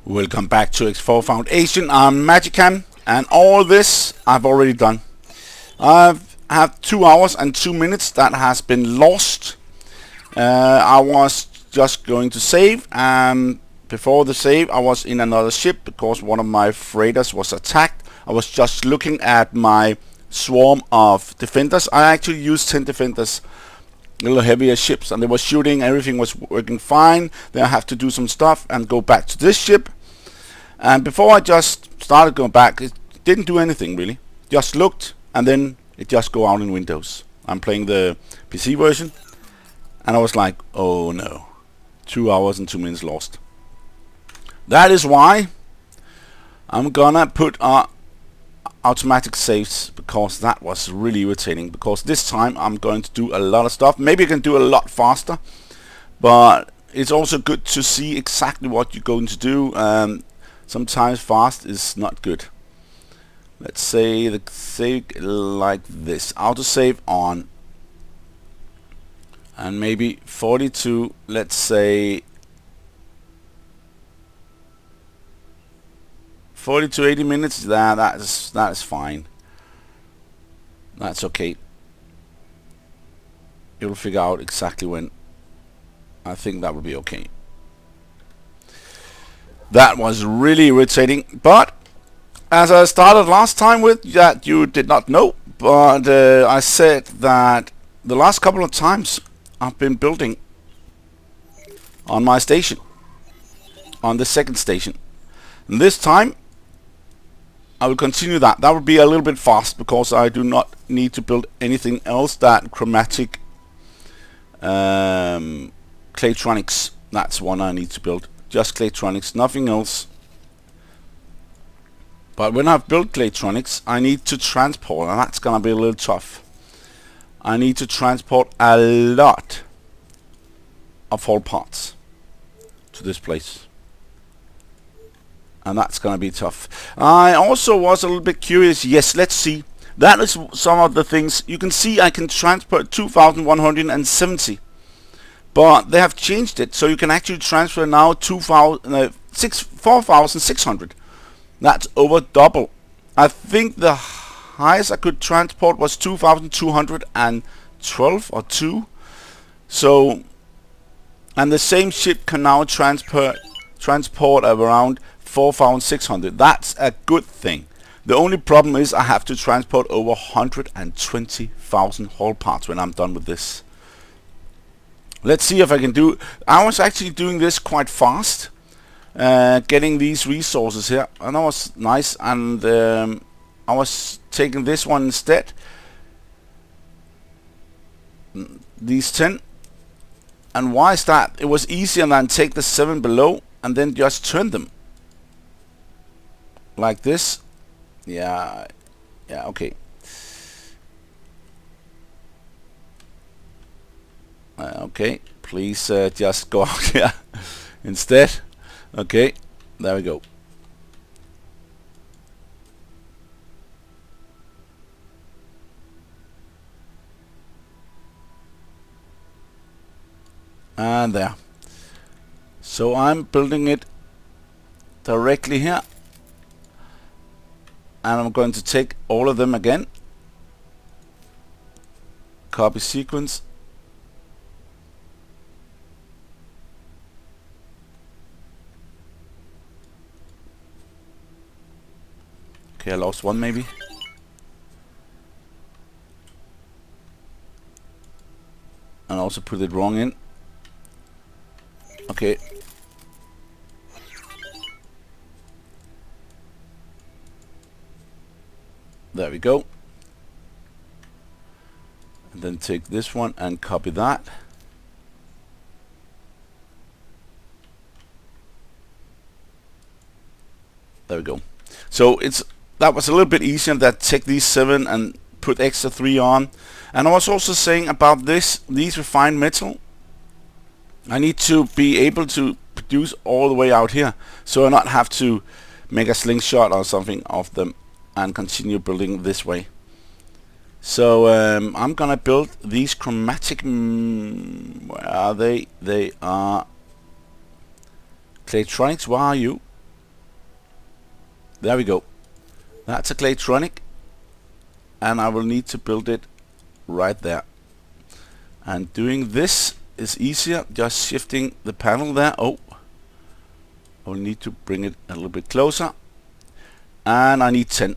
Welcome back to X4 Foundation. I'm Magicam, and all this I've already done. I've had 2 hours and 2 minutes that has been lost. I was just going to save, and before the save I was in another ship because one of my freighters was attacked. I was just looking at my swarm of defenders. I actually used 10 defenders, little heavier ships, and they were shooting. Everything was working fine. Then I have to do some stuff and go back to this ship. And before I just started going back, it didn't do anything really. Just looked, and then it just go out in Windows. I'm playing the PC version, and I was like, oh no, 2 hours and 2 minutes lost. That is why I'm gonna put automatic saves, because that was really irritating, because this time I'm going to do a lot of stuff. Maybe I can do a lot faster, but it's also good to see exactly what you're going to do. Sometimes fast is not good. Let's say the save like this, autosave on, and maybe 42, let's say 40 to 80 minutes. That is fine. That's okay. You'll figure out exactly when. I think that will be okay. That was really irritating, but as I started last time with, that you did not know, but I said that the last couple of times I've been building on my station, on the second station, and this time I will continue that. That will be a little bit fast, because I do not need to build anything else than chromatic Claytronics. That's one I need to build. Just Claytronics, nothing else. But when I've built Claytronics, I need to transport, and that's gonna be a little tough. I need to transport a lot of whole parts to this place, and that's gonna be tough. I also was a little bit curious. Yes, let's see. That is some of the things. You can see I can transport 2,170, but they have changed it, so you can actually transfer now 4,600. That's over double. I think the highest I could transport was 2,212 or 2. So, and the same ship can now transport around 4,600. That's a good thing. The only problem is I have to transport over 120,000 hull parts when I'm done with this. Let's see if I can do. I was actually doing this quite fast, getting these resources here, and that was nice. And I was taking this one instead, these 10. And why is that? It was easier than take the 7 below and then just turn them like this. Yeah, okay. Okay, please just go out here instead. Okay, there we go. And there. So I'm building it directly here, and I'm going to take all of them again. Copy sequence. Okay, I lost one maybe. And also put it wrong in. Okay. There we go. And then take this one and copy that. There we go. So that was a little bit easier than take these 7 and put extra 3 on. And I was also saying about these refined metal, I need to be able to produce all the way out here, so I not have to make a slingshot or something of them and continue building this way. So I'm gonna build these chromatic. Where are they? They are Claytronics. Where are you? There we go. That's a Claytronic, and I will need to build it right there. And doing this is easier, just shifting the panel there. Oh, I will need to bring it a little bit closer, and I need 10.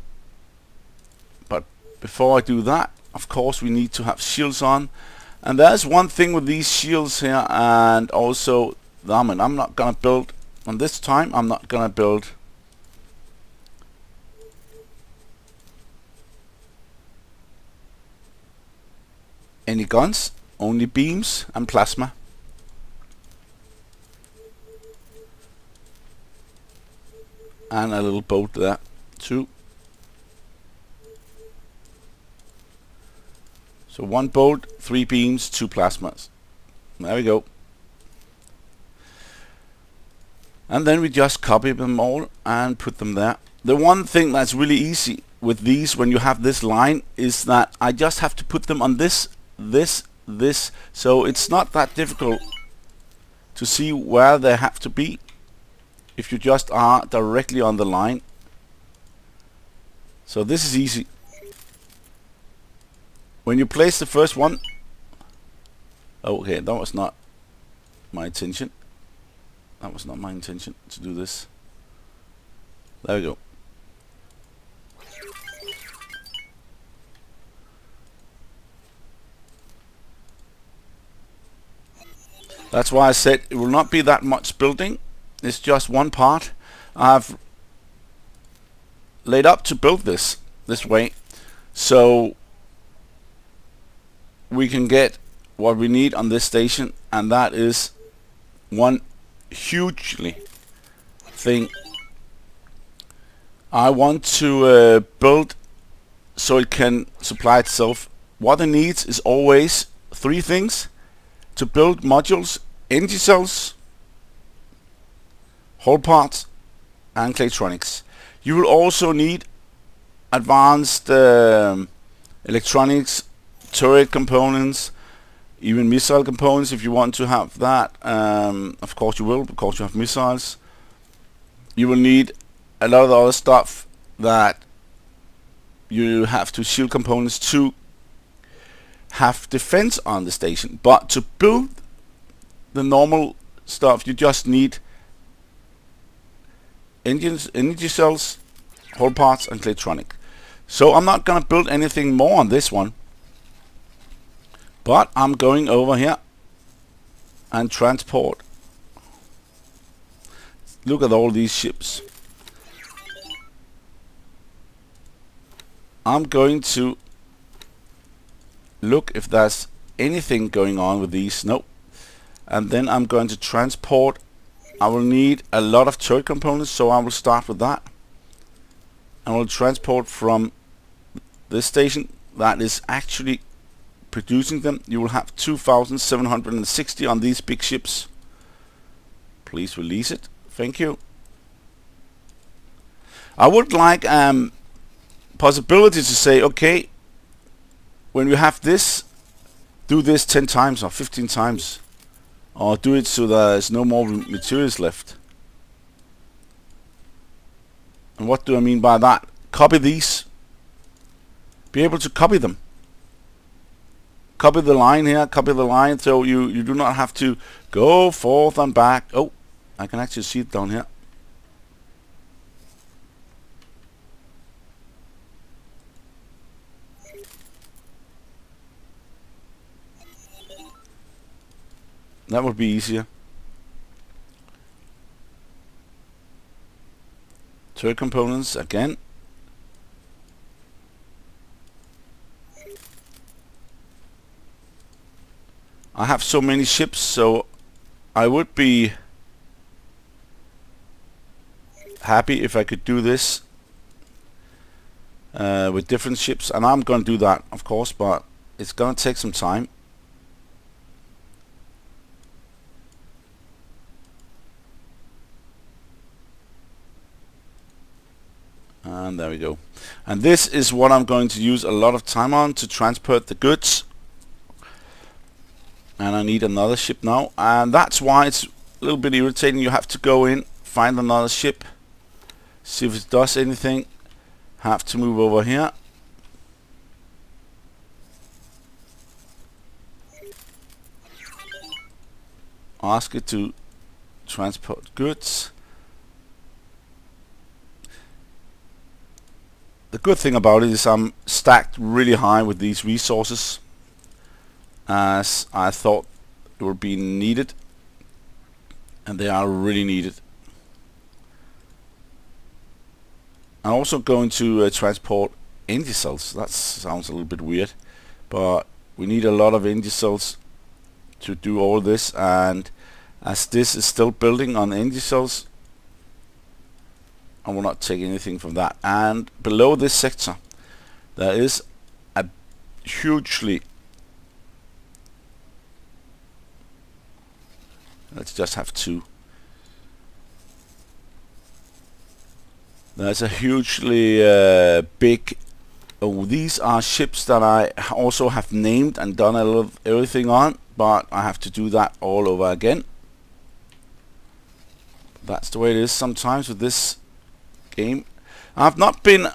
But before I do that, of course, we need to have shields on. And there's one thing with these shields here, and also them, and I'm not gonna build on this time. I'm not gonna build any guns, only beams and plasma. And a little bolt there too. So 1 bolt, 3 beams, 2 plasmas. There we go. And then we just copy them all and put them there. The one thing that's really easy with these when you have this line is that I just have to put them on this. So it's not that difficult to see where they have to be if you just are directly on the line. So this is easy. When you place the first one, okay, that was not my intention. That was not my intention to do this. There we go. That's why I said it will not be that much building. It's just one part. I've laid up to build this way, so we can get what we need on this station, and that is one hugely thing. I want to build so it can supply itself. What it needs is always 3 things to build modules: energy cells, whole parts, and Claytronics. You will also need advanced electronics, turret components, even missile components if you want to have that. Of course you will, because you have missiles. You will need a lot of the other stuff that you have to shield components to have defense on the station. But to build the normal stuff, you just need engines, energy cells, whole parts, and Claytronic. So I'm not gonna build anything more on this one, but I'm going over here and transport. Look at all these ships. I'm going to look if there's anything going on with these. Nope. And then I'm going to transport. I will need a lot of turret components, so I will start with that. I will transport from this station that is actually producing them. You will have 2,760 on these big ships. Please release it. Thank you. I would like possibility to say, okay, when you have this, do this 10 times or 15 times, or do it so there's no more materials left. And what do I mean by that? Copy these. Be able to copy them. Copy the line here, copy the line, so you do not have to go forth and back. Oh, I can actually see it down here. That would be easier. Turret components again. I have so many ships, so I would be happy if I could do this with different ships, and I'm going to do that, of course, but it's going to take some time. And there we go. And this is what I'm going to use a lot of time on, to transport the goods. And I need another ship now, and that's why it's a little bit irritating. You have to go in, find another ship, See if it does anything. Have to move over here. Ask it to transport goods. The good thing about it is I'm stacked really high with these resources, as I thought it would be needed, and they are really needed. I'm also going to transport energy cells. That sounds a little bit weird, but we need a lot of energy cells to do all this, and as this is still building on energy cells, I will not take anything from that. And below this sector there is a hugely, let's just have two. There's a hugely big, these are ships that I also have named and done a lot of everything on, but I have to do that all over again. That's the way it is sometimes with this game. I've not been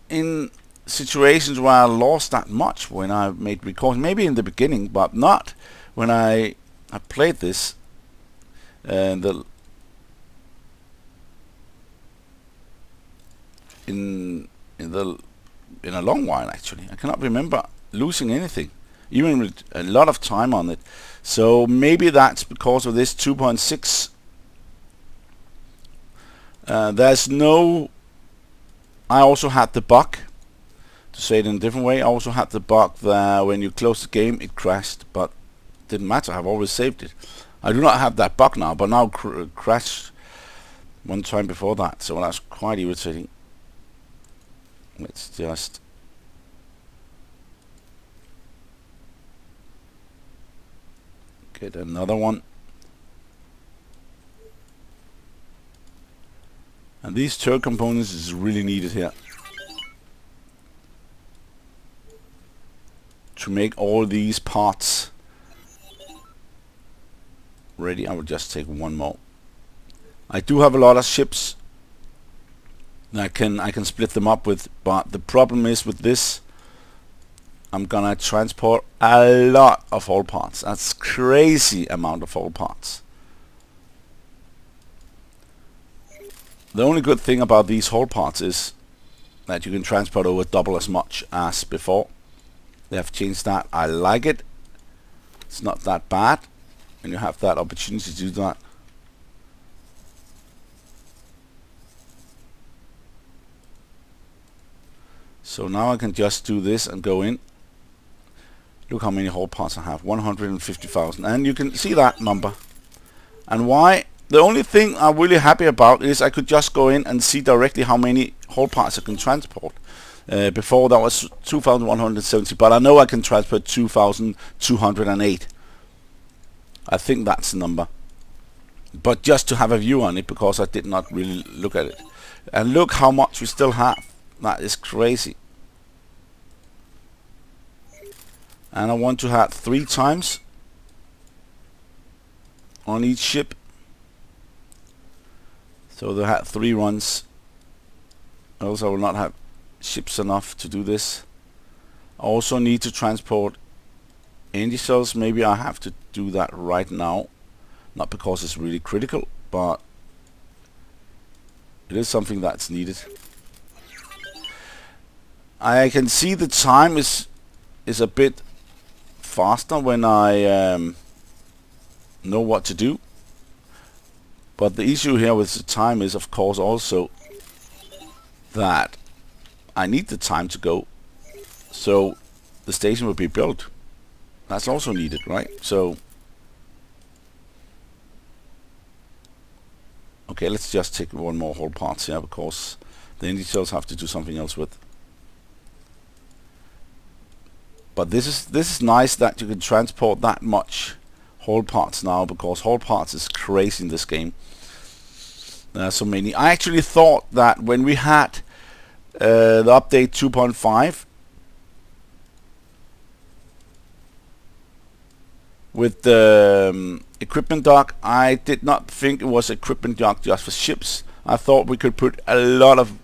in situations where I lost that much when I made recordings, maybe in the beginning, but not when I played this in a long while. Actually, I cannot remember losing anything, even with a lot of time on it. So maybe that's because of this 2.6. There's no, I also had the bug, to say it in a different way, I also had the bug that when you close the game it crashed, but didn't matter, I've always saved it. I do not have that bug now, but now crashed one time before that, so that's quite irritating. Let's just get another one. And these turret components is really needed here to make all these parts ready. I will just take one more. I do have a lot of ships that I can split them up with, but the problem is with this, I'm gonna transport a lot of hull parts. That's crazy amount of hull parts. The only good thing about these hull parts is that you can transport over double as much as before. They have changed that. I like it. It's not that bad, and you have that opportunity to do that. So now I can just do this and go in. Look how many hull parts I have, 150,000, and you can see that number. And why? The only thing I'm really happy about is I could just go in and see directly how many hull parts I can transport. Before that was 2,170, but I know I can transport 2,208. I think that's the number. But just to have a view on it, because I did not really look at it. And look how much we still have. That is crazy. And I want to have 3 times on each ship. So they had 3 runs. Else I will not have ships enough to do this. I also need to transport energy cells. Maybe I have to do that right now. Not because it's really critical, but it is something that's needed. I can see the time is a bit faster when I know what to do. But the issue here with the time is, of course, also that I need the time to go. So the station will be built. That's also needed, right? So okay, let's just take one more hull parts here, because the energy cells have to do something else with. But this is nice that you can transport that much hull parts now, because hull parts is crazy in this game. There are so many. I actually thought that when we had the update 2.5 with the equipment dock, I did not think it was equipment dock just for ships. I thought we could put a lot of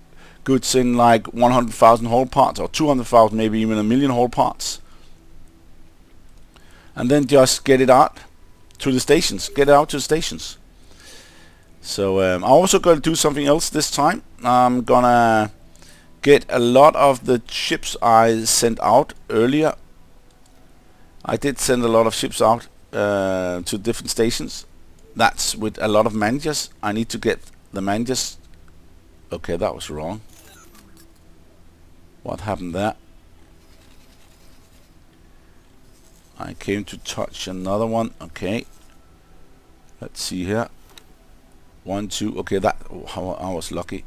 goods in, like 100,000 whole parts, or 200,000, maybe even a million whole parts, and then just get it out to the stations. So I'm also going to do something else this time. I'm gonna get a lot of the ships I sent out earlier. I did send a lot of ships out to different stations. That's with a lot of managers. I need to get the managers. Okay, that was wrong. What happened there? I came to touch another one. Okay, let's see here. 1, 2. Okay, that I was lucky.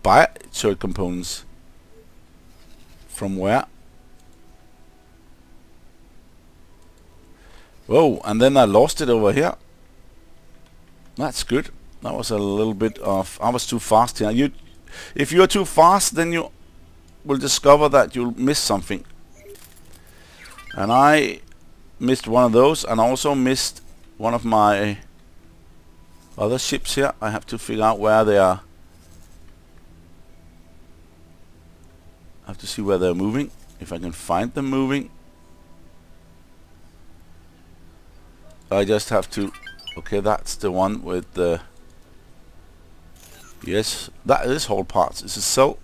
Buy turret components. From where? Whoa, and then I lost it over here. That's good. That was a little bit of... I was too fast here. If you're too fast, then you will discover that you'll miss something. And I missed one of those, and I also missed one of my other ships here. I have to figure out where they are. I have to see where they're moving, if I can find them moving. I just have to... Okay, that's the one with the... Yes, that is whole parts. It's a cell.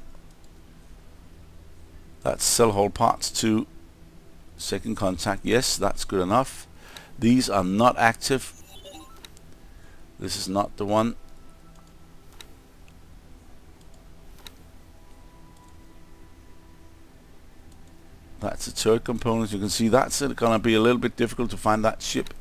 That's cell whole parts to second contact. Yes, that's good enough. These are not active. This is not the one. That's a turret component. You can see that's gonna be a little bit difficult to find that ship.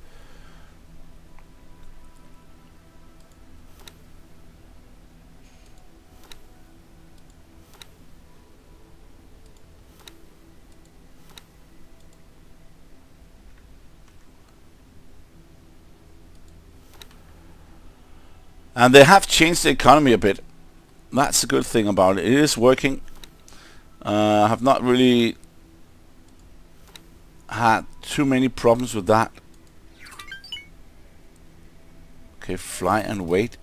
And they have changed the economy a bit. That's a good thing about it. It is working. I have not really had too many problems with that. Okay, fly and wait.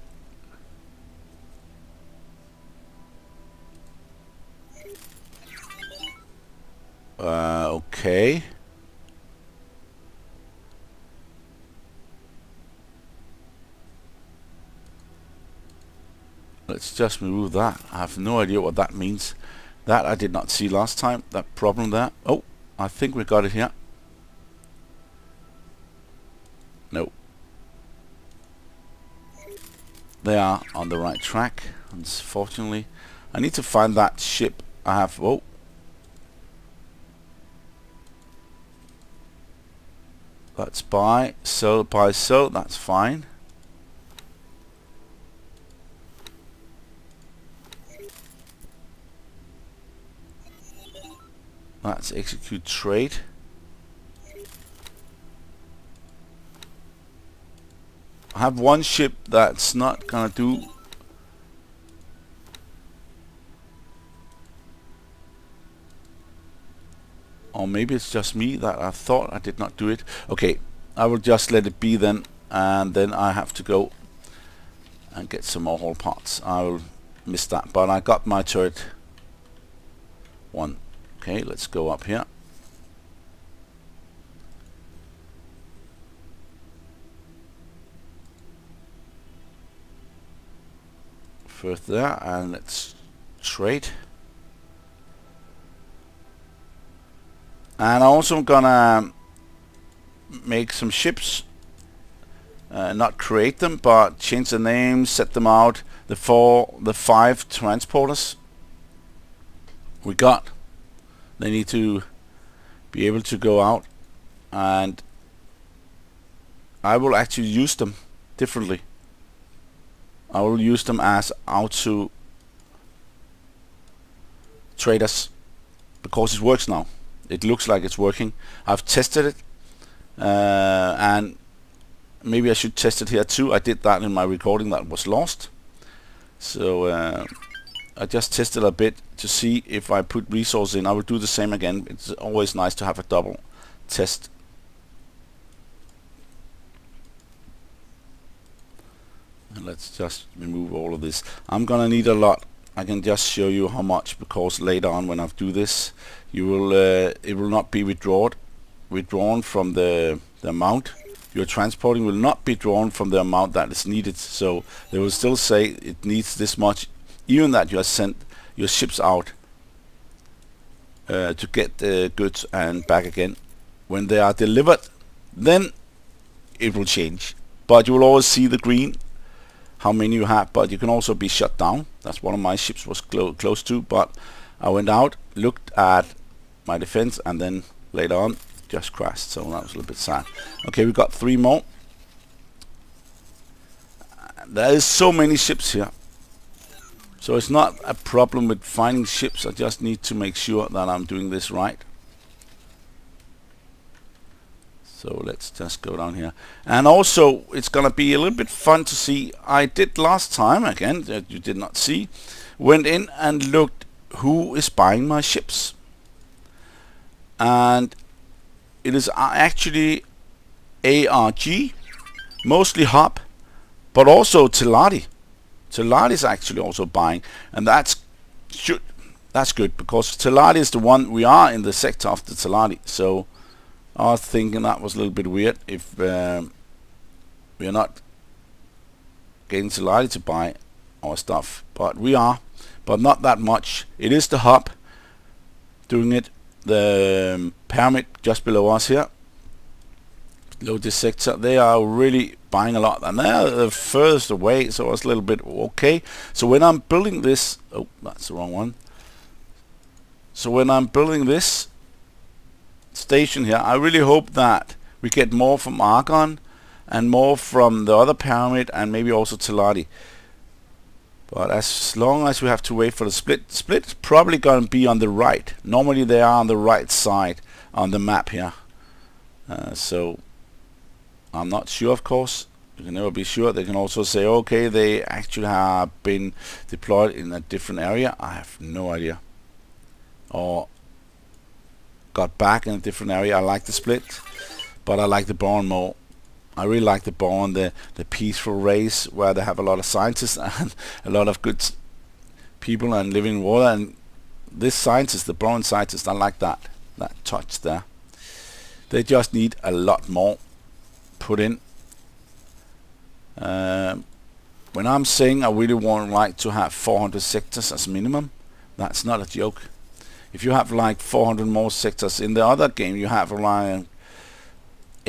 Okay. Let's just remove that. I have no idea what that means. That I did not see last time, that problem there. Oh, I think we got it here. No. They are on the right track, unfortunately. I need to find that ship. I have... Whoa. Let's buy, sell, that's fine. Let's execute trade. I have one ship that's not gonna do. Or maybe it's just me that I thought I did not do it. Okay, I will just let it be then, and then I have to go and get some more whole parts. I will miss that, but I got my turret one. Okay, let's go up here. First there, and let's trade. And I'm also gonna make some ships. Not create them, but change the names, set them out. The 5 transporters we got. They need to be able to go out, and I will actually use them differently. I will use them as auto traders because it works now. It looks like it's working. I've tested it, and maybe I should test it here too. I did that in my recording that was lost. So I just tested a bit to see if I put resources in. I will do the same again. It's always nice to have a double test. And let's just remove all of this. I'm gonna need a lot. I can just show you how much, because later on when I do this, you will it will not be withdrawn from the amount you're transporting will not be drawn from the amount that is needed. So they will still say it needs this much, even that you have sent your ships out to get the goods and back again. When they are delivered, then it will change. But you will always see the green, how many you have, but you can also be shut down. That's one of my ships was close to, but I went out, looked at my defense, and then later on just crashed, so that was a little bit sad. Okay, we got 3 more. There is so many ships here, so it's not a problem with finding ships. I just need to make sure that I'm doing this right. So let's just go down here. And also, it's gonna be a little bit fun to see. I did last time, again, that you did not see, went in and looked who is buying my ships. And it is actually ARG, mostly Hub, but also Teladi. Teladi is actually also buying, and that's good, because Teladi is the one we are in the sector of the Teladi. So I was thinking that was a little bit weird if we are not getting Teladi to buy our stuff, but we are, but not that much. It is the Hub doing it. The pyramid just below us here, below this sector, they are really buying a lot, and they're the furthest away, so it's a little bit okay. So when I'm building this, oh, that's the wrong one. So when I'm building this station here, I really hope that we get more from Argon and more from the other pyramid, and maybe also Teladi. But as long as we have to wait for the split is probably going to be on the right. Normally they are on the right side on the map here. So I'm not sure, of course. You can never be sure. They can also say, okay, they actually have been deployed in a different area. I have no idea. Or got back in a different area. I like the split, but I like the Boron more. I really like the Boron, the peaceful race where they have a lot of scientists and a lot of good people and living in water. And this scientist, the Boron scientist, I like that touch there. They just need a lot more put in. When I'm saying I really like to have 400 sectors as minimum, that's not a joke. If you have like 400 more sectors in the other game, you have around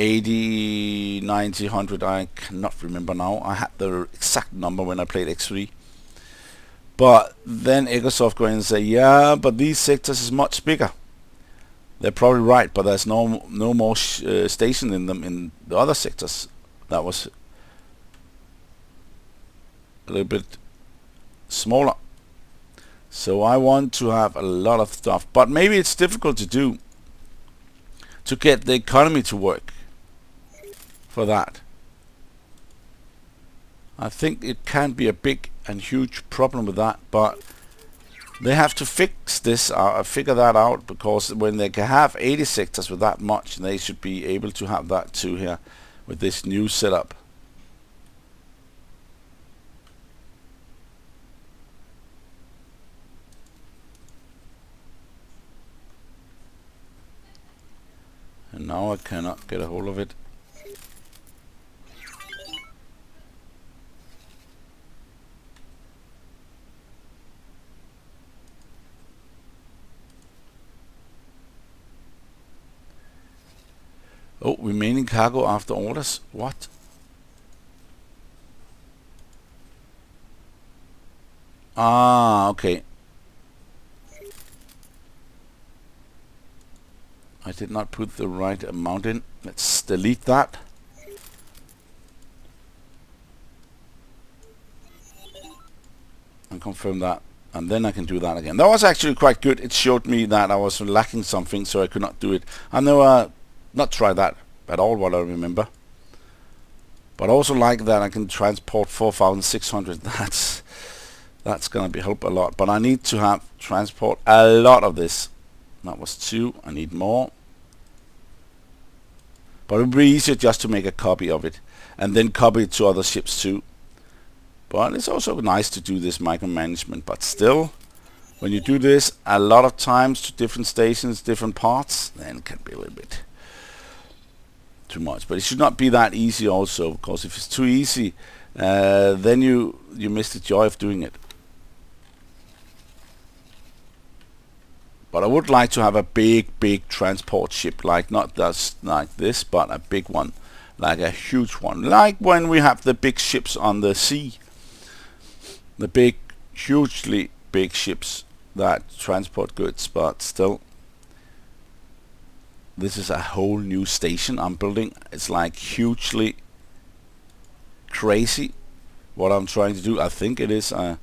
80, 90, 100, I cannot remember now. I had the exact number when I played X3. But then Egosoft go in and say, yeah, but these sectors is much bigger. They're probably right, but there's no more station in them in the other sectors. That was a little bit smaller. So I want to have a lot of stuff, but maybe it's difficult to do to get the economy to work for that. I think it can be a big and huge problem with that, but they have to fix this, figure that out, because when they can have 80 sectors with that much, they should be able to have that too here with this new setup. And now I cannot get a hold of it. Oh, remaining cargo after orders. What? Ah, okay. I did not put the right amount in. Let's delete that. And confirm that. And then I can do that again. That was actually quite good. It showed me that I was lacking something, so I could not do it. I never not try that at all, what I remember. But I also like that I can transport 4,600. That's gonna be help a lot. But I need to have transport a lot of this. That was 2. I need more. But it would be easier just to make a copy of it and then copy it to other ships too. But it's also nice to do this micromanagement. But still, when you do this a lot of times to different stations, different parts, then it can be a little bit too much. But it should not be that easy also, because if it's too easy, then you miss the joy of doing it. But I would like to have a big transport ship, like not just like this, but a big one, like a huge one, like when we have the big ships on the sea, the big, hugely big ships that transport goods. But still, this is a whole new station I'm building. It's like hugely crazy what I'm trying to do. I think it is. I'm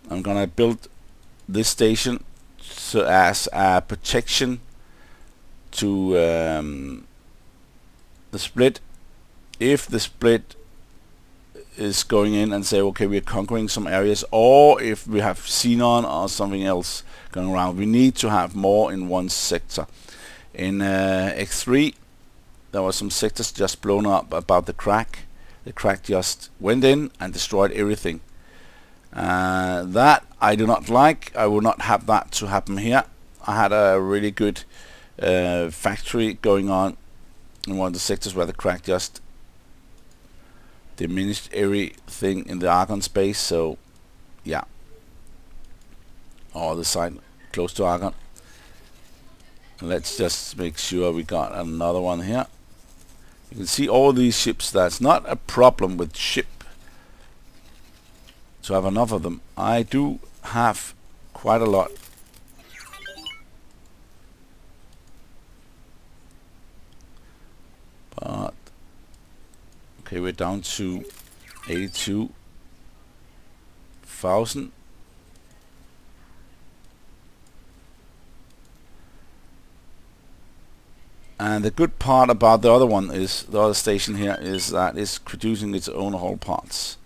gonna build this station so as a protection to the split. If the split is going in and say, okay, we're conquering some areas, or if we have Xenon or something else going around, we need to have more in one sector. In X3 there were some sectors just blown up about the crack. The crack just went in and destroyed everything. That I do not like. I will not have that to happen here. I had a really good factory going on in one of the sectors where the crack just diminished everything in the argon space. So yeah, or the side close to argon. Let's just make sure we got another one here. You can see all these ships. That's not a problem with ship to have enough of them. I do have quite a lot. But okay, we're down to 82,000. And the good part about the other one is, the other station here, is that it's producing its own hull parts.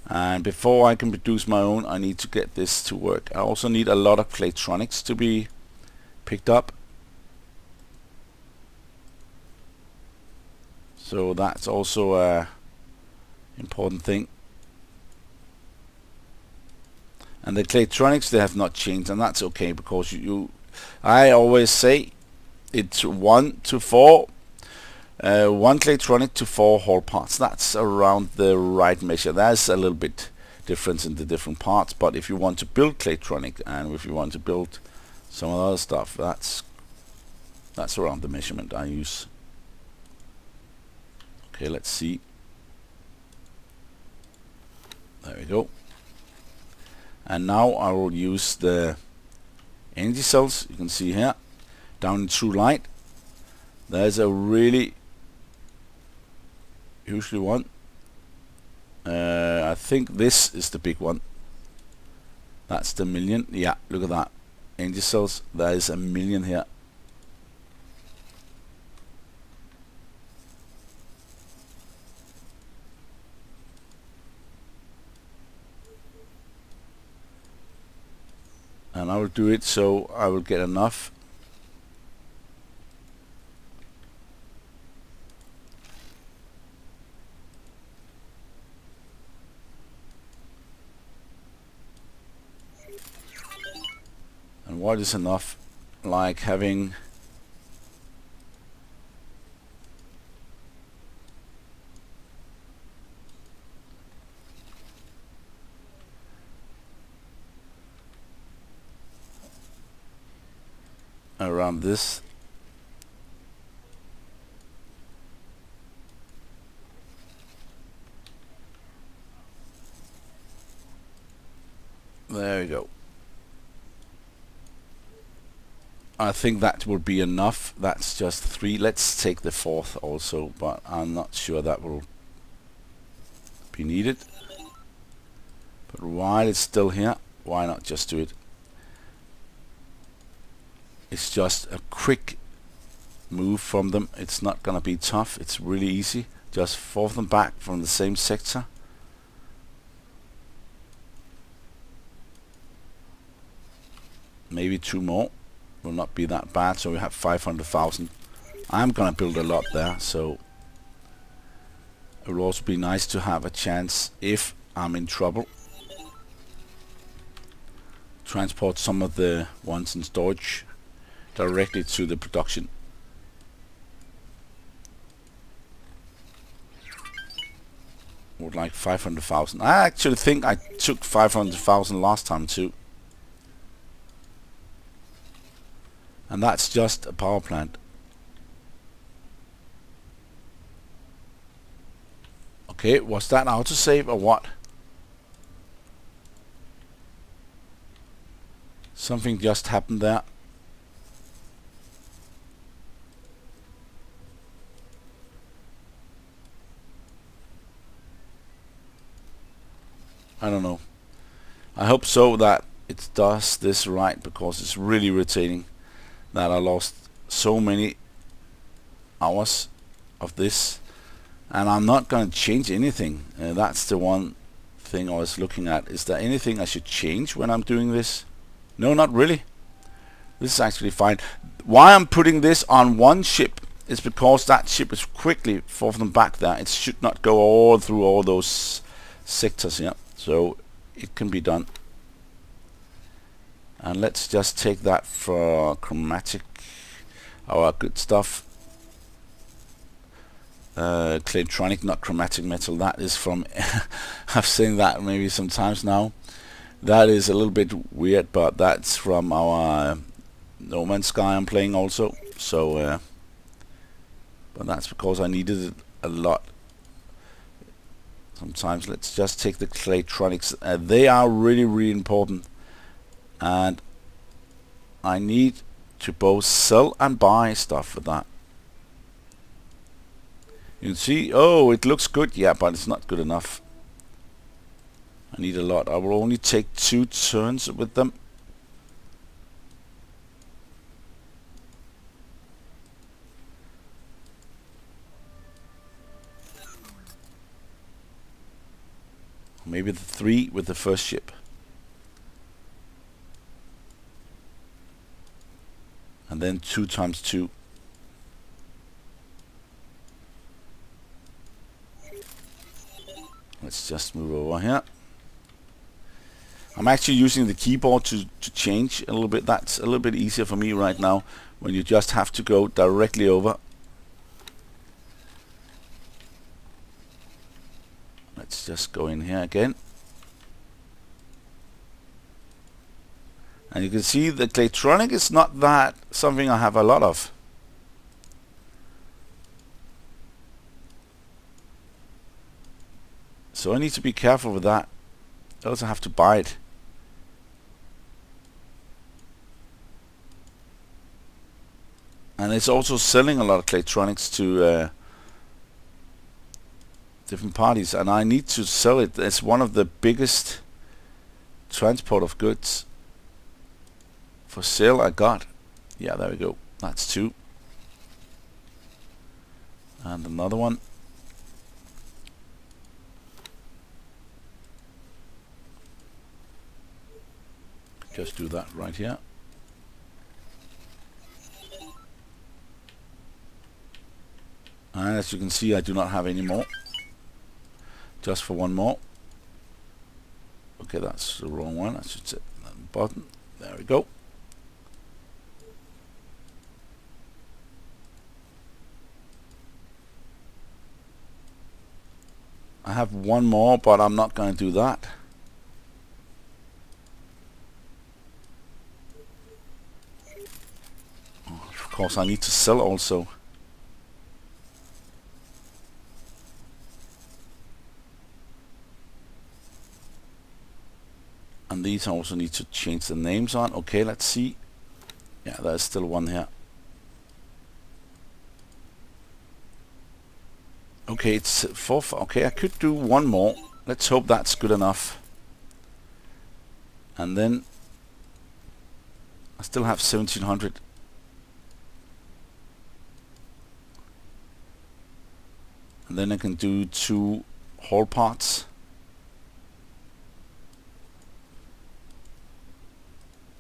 And before I can produce my own, I need to get this to work. I also need a lot of Claytronics to be picked up. So that's also a important thing. And the Claytronics, they have not changed, and that's okay, because I always say it's 1 to 4, 1 Claytronic to 4 hull parts. That's around the right measure. There's a little bit difference in the different parts, but if you want to build Claytronic and if you want to build some other stuff, that's around the measurement I use. Okay, let's see. There we go. And now I will use the energy cells. You can see here, down in true light, there's a really hugely one. I think this is the big one. That's the million. Yeah, look at that. Energy cells, there is a million here. And I will do it so I will get enough. And what is enough? Like having around this. There we go. I think that will be enough. That's just 3. Let's take the 4th also, but I'm not sure that will be needed. But while it's still here, why not just do it? It's just a quick move from them. It's not gonna be tough. It's really easy. Just force them back from the same sector. Maybe 2 more. Will not be that bad. So we have 500,000. I'm gonna build a lot there, so it will also be nice to have a chance if I'm in trouble. Transport some of the ones in storage directly to the production. Would like 500,000. I actually think I took 500,000 last time too. And that's just a power plant. Okay, was that autosave or what? Something just happened there. I don't know. I hope so that it does this right, because it's really irritating that I lost so many hours of this, and I'm not going to change anything. That's the one thing I was looking at. Is there anything I should change when I'm doing this? No, not really. This is actually fine. Why I'm putting this on one ship is because that ship is quickly forth and back there. It should not go all through all those sectors here, so it can be done. And let's just take that for chromatic, our good stuff. Claytronics, not chromatic metal. That is from I've seen that maybe sometimes now. That is a little bit weird, but that's from our No Man's Sky I'm playing also. So, but that's because I needed it a lot. Sometimes let's just take the Claytronics. They are really, really important. And I need to both sell and buy stuff with that. You can see, oh, it looks good, yeah, but it's not good enough. I need a lot. I will only take 2 turns with them. Maybe the 3 with the first ship. And then 2 times 2. Let's just move over here. I'm actually using the keyboard to change a little bit. That's a little bit easier for me right now, when you just have to go directly over. Let's just go in here again. And you can see the Claytronics is not that something I have a lot of. So I need to be careful with that. Else I have to buy it. And it's also selling a lot of Claytronics to different parties, and I need to sell it. It's one of the biggest transport of goods for sale I got. Yeah, there we go. That's 2. And another one. Just do that right here. And as you can see, I do not have any more. Just for one more. Okay, that's the wrong one. I should set that button. There we go. I have one more, but I'm not going to do that. Of course, I need to sell also. And these I also need to change the names on. Okay, let's see. Yeah, there's still one here. Okay, it's 4. Okay, I could do one more. Let's hope that's good enough. And then I still have 1700. And then I can do 2 hull parts.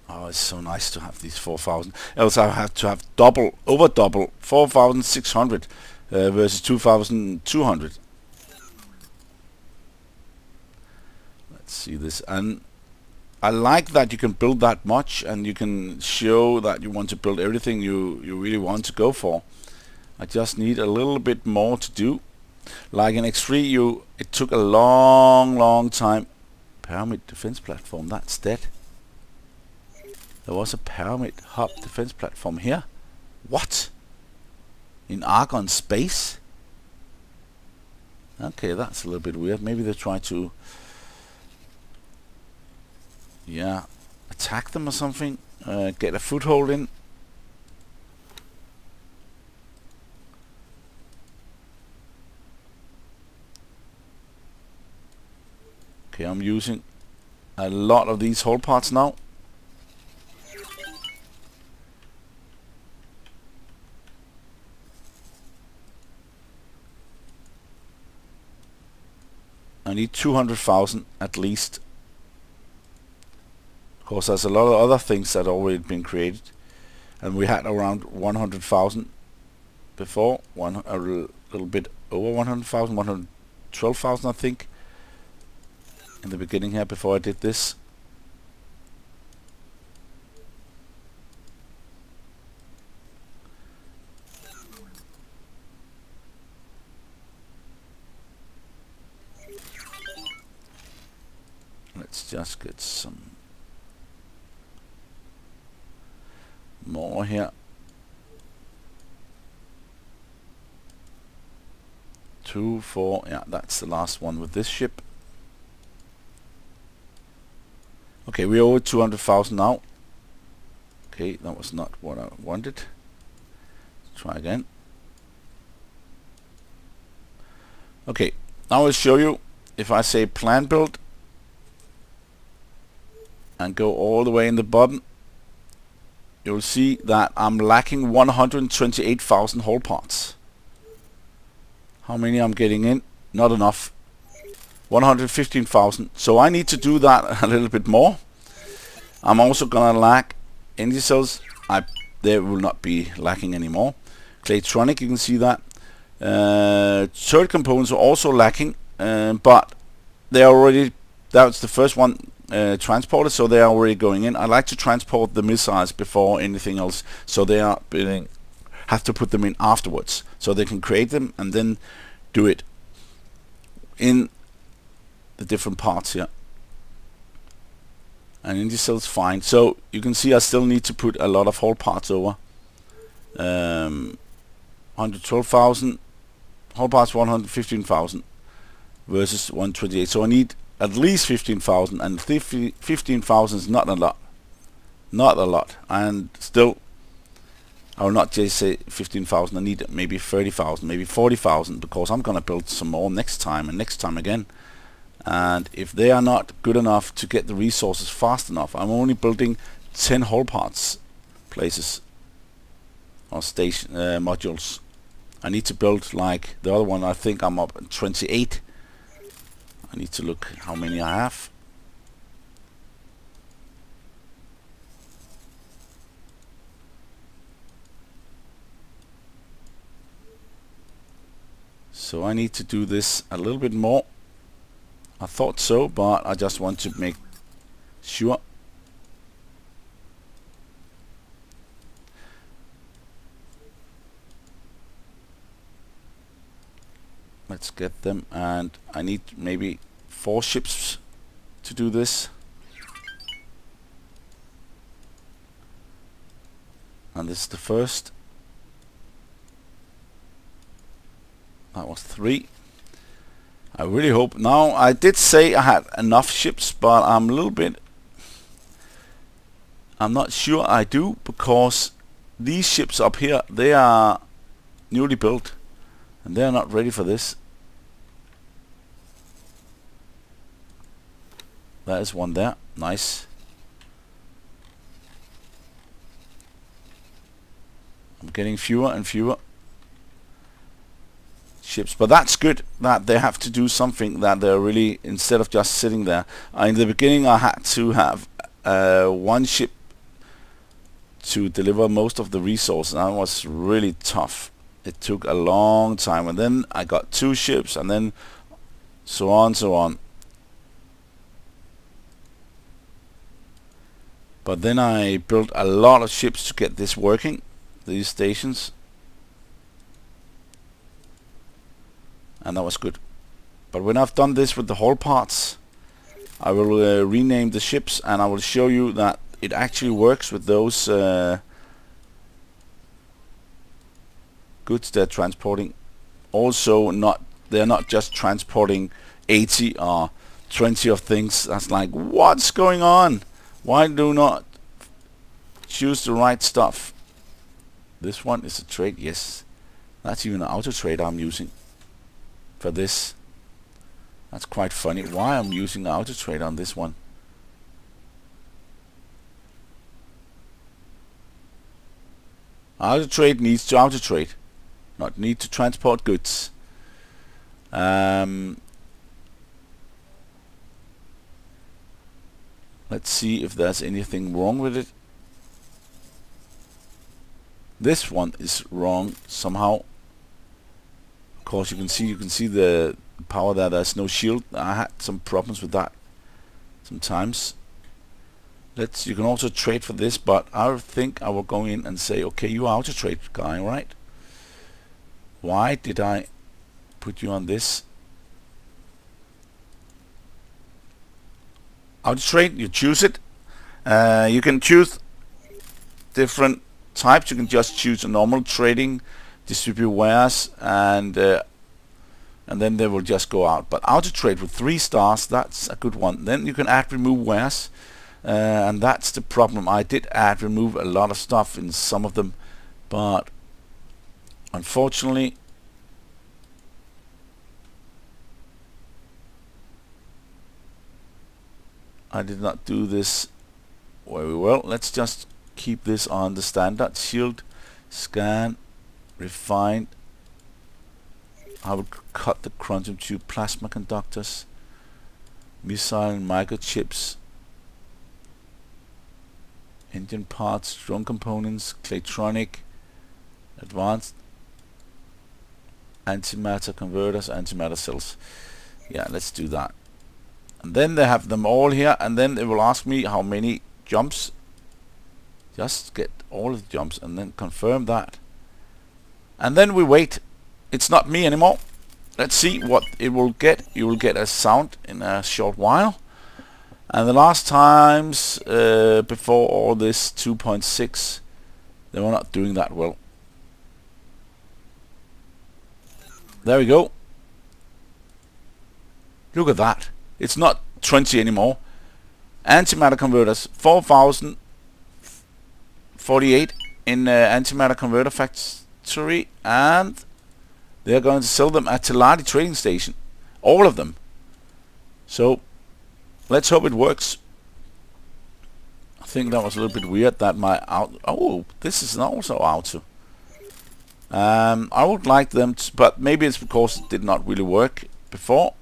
Oh, it's so nice to have these 4,000. Else I have to have double, over double, 4,600 versus 2,200. Let's see this, and I like that you can build that much and you can show that you want to build everything you really want to go for. I just need a little bit more to do. Like in X3, it took a long time. Pyramid defense platform, that's dead. There was a pyramid hub defense platform here. What? In Argon space? Okay, that's a little bit weird. Maybe they try to, yeah, attack them or something. Get a foothold in. Okay, I'm using a lot of these hull parts now. I need 200,000 at least. Of course, there's a lot of other things that already been created, and we had around 100,000 before. A little bit over 100,000, 112,000, I think, in the beginning here before I did this. Let's just get some more here. 2, 4, yeah, that's the last one with this ship. Okay, we're over 200,000 now. Okay, that was not what I wanted. Let's try again. Okay, now I'll show you. If I say plan build and go all the way in the bottom, you'll see that I'm lacking 128,000 hull parts. How many I'm getting in? Not enough. 115,000. So I need to do that a little bit more. I'm also gonna lack energy cells. They will not be lacking anymore. Claytronics, you can see that. Turret components are also lacking, but they are already. That's the first one transported, so they are already going in. I like to transport the missiles before anything else, so they are have to put them in afterwards, so they can create them and then do it in the different parts here. And energy cells fine. So you can see I still need to put a lot of hull parts over. 112,000 hull parts, 115,000 versus 128. So I need at least 15,000, and 15,000 is not a lot. Not a lot. And still, I will not just say 15,000. I need maybe 30,000, maybe 40,000, because I'm gonna build some more next time and next time again. And if they are not good enough to get the resources fast enough, I'm only building 10 hull parts places or station modules. I need to build like the other one. I think I'm up at 28. I need to look how many I have. So I need to do this a little bit more. I thought so, but I just want to make sure. Let's get them, and I need maybe 4 ships to do this. And this is the first. That was 3. I really hope. Now, I did say I had enough ships, but I'm a little bit... I'm not sure I do, because these ships up here, they are newly built, and they are not ready for this. There's one there. Nice. I'm getting fewer and fewer ships, but that's good that they have to do something, that they're really, instead of just sitting there. In the beginning I had to have 1 ship to deliver most of the resources, and that was really tough. It took a long time, and then I got 2 ships, and then so on. But then I built a lot of ships to get this working, these stations, and that was good. But when I've done this with the hull parts, I will rename the ships, and I will show you that it actually works with those goods they're transporting. Also, they're not just transporting 80 or 20 of things. That's like, what's going on? Why do not choose the right stuff? This one is a trade. Yes, that's even an auto trade I'm using for this. That's quite funny. Why I'm using auto trade on this one? Auto trade needs to auto trade, not need to transport goods. Let's see if there's anything wrong with it. This one is wrong somehow. Of course, you can see the power there. There's no shield. I had some problems with that sometimes. You can also trade for this, but I think I will go in and say, okay, you auto trade guy, right? Why did I put you on this? Auto trade, you choose it. You can choose different types. You can just choose a normal trading, distribute wares, and then they will just go out. But auto trade with 3 stars, that's a good one. Then you can add remove wares, and that's the problem. I did add remove a lot of stuff in some of them, but unfortunately I did not do this very well. Let's just keep this on the standard. Shield, scan, refined. I will cut the quantum tube plasma conductors, missile and microchips, engine parts, drone components, Claytronics, advanced antimatter converters, antimatter cells. Yeah, let's do that. And then they have them all here, and then they will ask me how many jumps. Just get all of the jumps and then confirm that. And then we wait. It's not me anymore. Let's see what it will get. You will get a sound in a short while. And the last times before all this 2.6, they were not doing that well. There we go. Look at that. It's not 20 anymore. Antimatter converters, 4048 in antimatter converter factory, and they're going to sell them at Teladi trading station, all of them. So let's hope it works. I think that was a little bit weird that my this is also auto. I would like them to, but maybe it's because it did not really work before.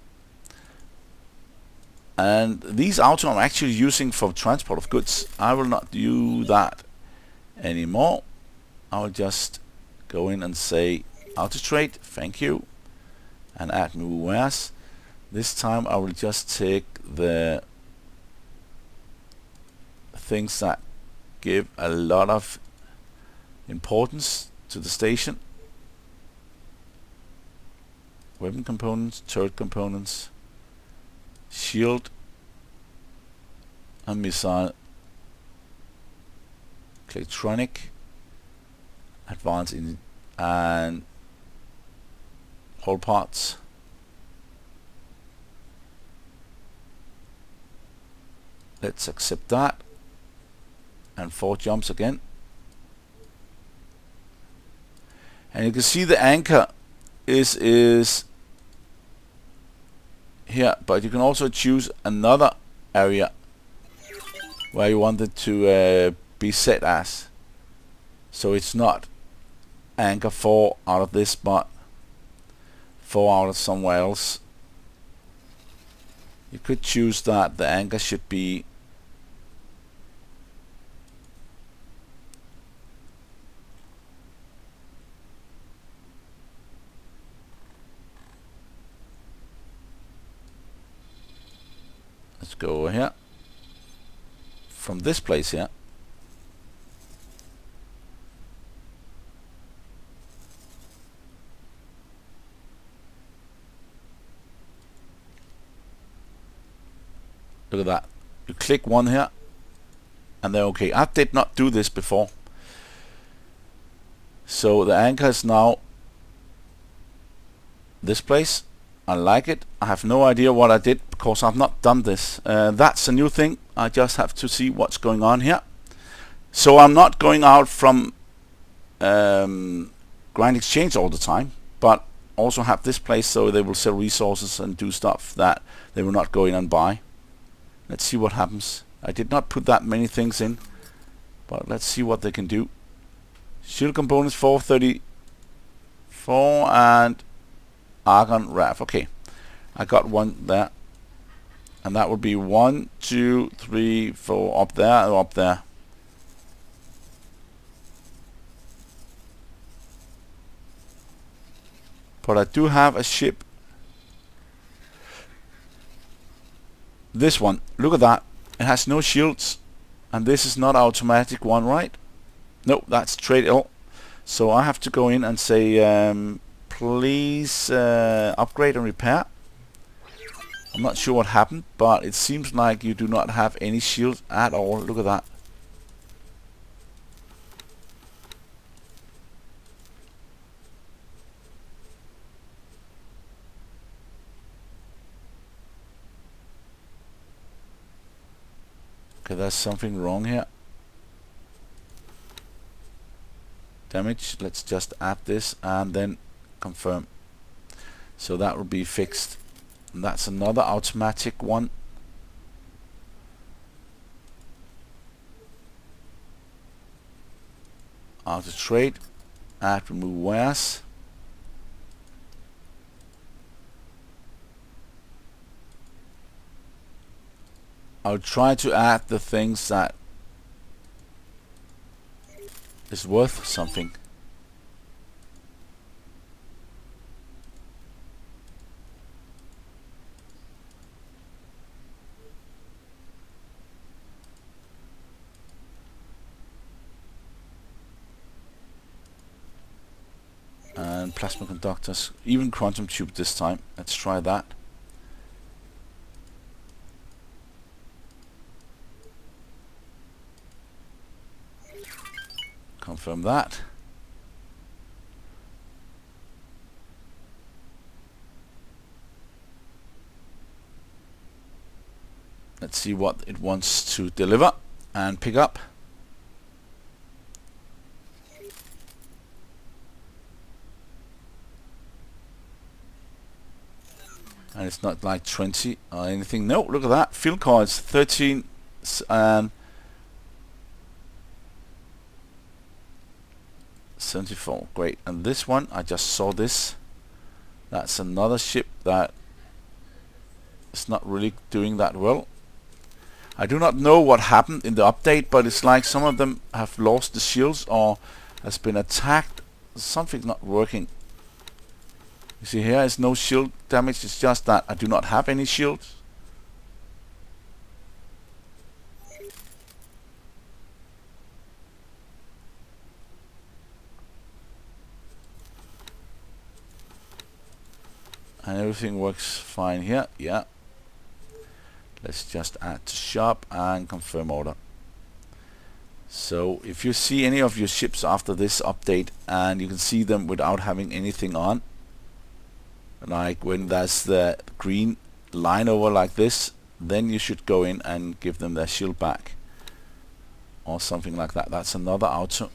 And these auto I'm actually using for transport of goods. I will not do that anymore. I will just go in and say auto trade, thank you, and add new wares. This time I will just take the things that give a lot of importance to the station. Weapon components, turret components, shield and missile, Claytronics, advanced in and hull parts. Let's accept that, and 4 jumps again. And you can see the anchor is here, but you can also choose another area where you want it to be set as. So it's not anchor 4 out of this, but 4 out of somewhere else. You could choose that the anchor should be let's go over here. from this place here. Look at that. You click one here and they're okay. I did not do this before. So the anchor is now this place. I like it. I have no idea what I did because I've not done this. That's a new thing. I just have to see what's going on here. So I'm not going out from Grind Exchange all the time, but also have this place so they will sell resources and do stuff that they will not go in and buy. Let's see what happens. I did not put that many things in, but let's see what they can do. Shield components 434 and Argon Raft. Okay, I got one there, and that would be 1, 2, 3, 4 up there or up there. But I do have a ship. This one, look at that. It has no shields, and this is not automatic one, right? No, that's trade L. So I have to go in and say, please upgrade and repair. I'm not sure what happened, but it seems like you do not have any shields at all. Look at that. Okay, there's something wrong here. Damage. Let's just add this and then confirm. So that will be fixed. And that's another automatic one. Auto trade. Add remove wares. I'll try to add the things that is worth something. And plasma conductors, even quantum tube this time. Let's try that. Confirm that. Let's see what it wants to deliver and pick up. And it's not like 20 or anything. No, look at that. Field cards 13 and 74. Great. And this one, I just saw this. That's another ship that is not really doing that well. I do not know what happened in the update, but it's like some of them have lost the shields or has been attacked. Something's not working. You see here is no shield damage, it's just that I do not have any shields. And everything works fine here, yeah. Let's just add to shop and confirm order. So if you see any of your ships after this update and you can see them without having anything on, like when there's the green line over like this, then you should go in and give them their shield back or something like that. That's another auto.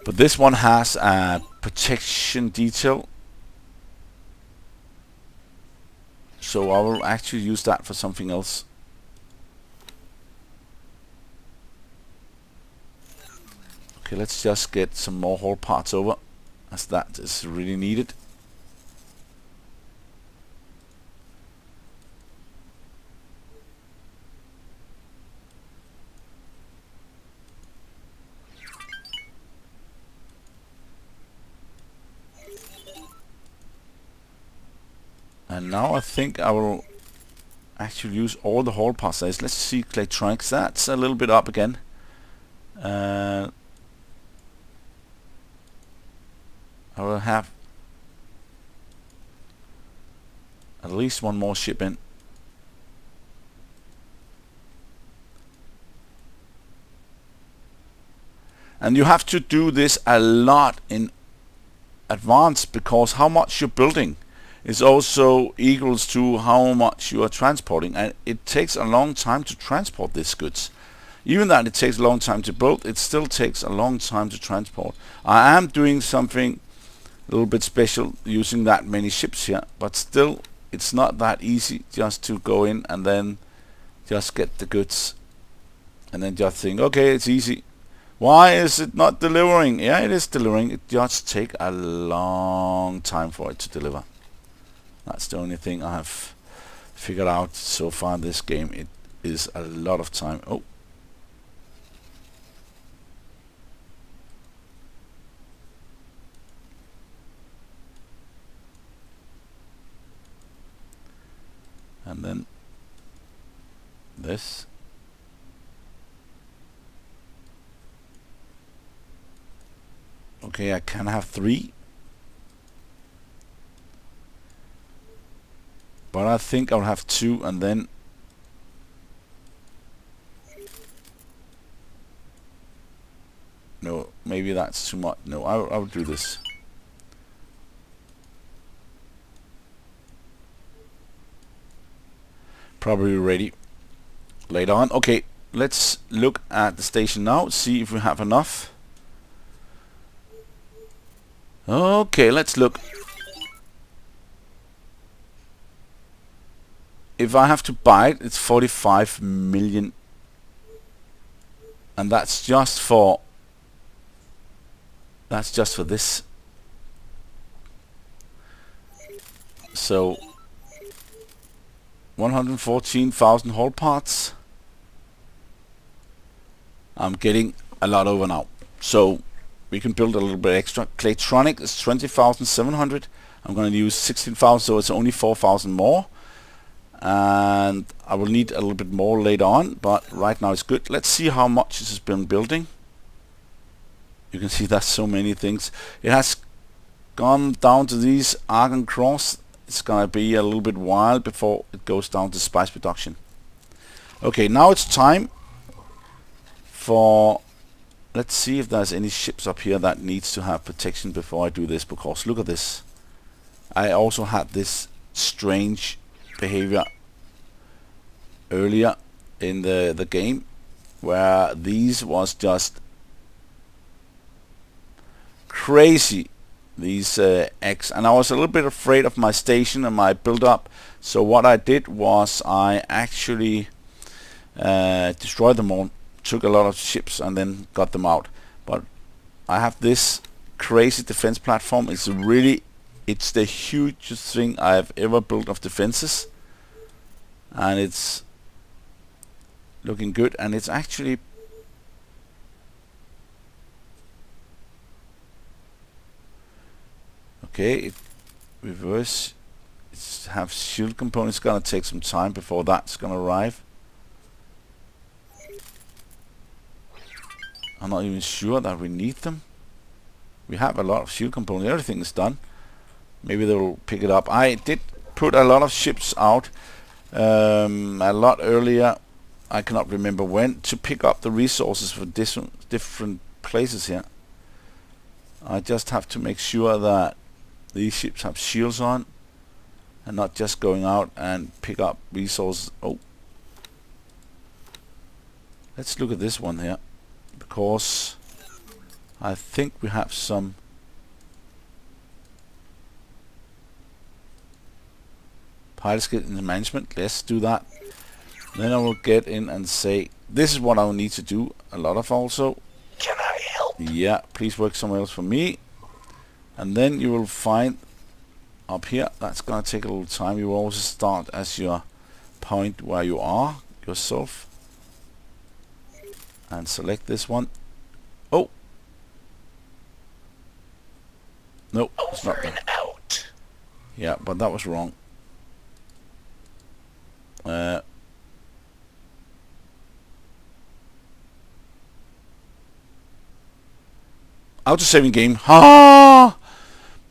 But this one has a protection detail, so I will actually use that for something else. Okay, let's just get some more hull parts over, as that is really needed. And now I think I will actually use all the hall parts. Let's see Claytronics. That's a little bit up again. I will have at least one more ship in. And you have to do this a lot in advance, because how much you're building is also equals to how much you are transporting, and it takes a long time to transport these goods. Even that it takes a long time to build, it still takes a long time to transport. I am doing something a little bit special using that many ships here, but still it's not that easy just to go in and then just get the goods and then just think, okay, it's easy. Why is it not delivering? Yeah, it is delivering. It just takes a long time for it to deliver. That's the only thing I have figured out so far in this game. It is a lot of time. Oh. And then this. Okay, I can have 3. But I think I'll have 2, and then no, maybe that's too much. No, I'll do this. Probably ready later on. Okay, let's look at the station now, see if we have enough. Okay, let's look. If I have to buy it, it's 45 million. And that's just for this. So 114,000 hull parts. I'm getting a lot over now. So we can build a little bit extra. Claytronics is 20,700. I'm going to use 16,000, so it's only 4,000 more. And I will need a little bit more later on, but right now it's good. Let's see how much this has been building. You can see that's so many things. It has gone down to these argon cross. It's gonna be a little bit while before it goes down to spice production. Okay, now it's time for, let's see if there's any ships up here that needs to have protection before I do this, because look at this. I also had this strange behavior earlier in the game where these was just crazy, these eggs, and I was a little bit afraid of my station and my build up. So what I did was I actually destroyed them all, took a lot of ships and then got them out. But I have this crazy defense platform. It's the hugest thing I've ever built of defenses, and it's looking good, and it's actually okay. It reverse. It's have shield components. Gonna take some time before that's gonna arrive. I'm not even sure that we need them. We have a lot of shield components. Everything is done. Maybe they'll pick it up. I did put a lot of ships out a lot earlier. I cannot remember when, to pick up the resources for different places here. I just have to make sure that these ships have shields on and not just going out and pick up resources. Oh, let's look at this one here, because I think we have some pilot skill in the management. Let's do that. Then I will get in and say, this is what I will need to do a lot of also. Can I help? Yeah, please work somewhere else for me. And then you will find up here, that's gonna take a little time. You will also start as your point where you are yourself. And select this one. Oh! No, it's not that. Out. Yeah, but that was wrong. Auto-saving game. Ha!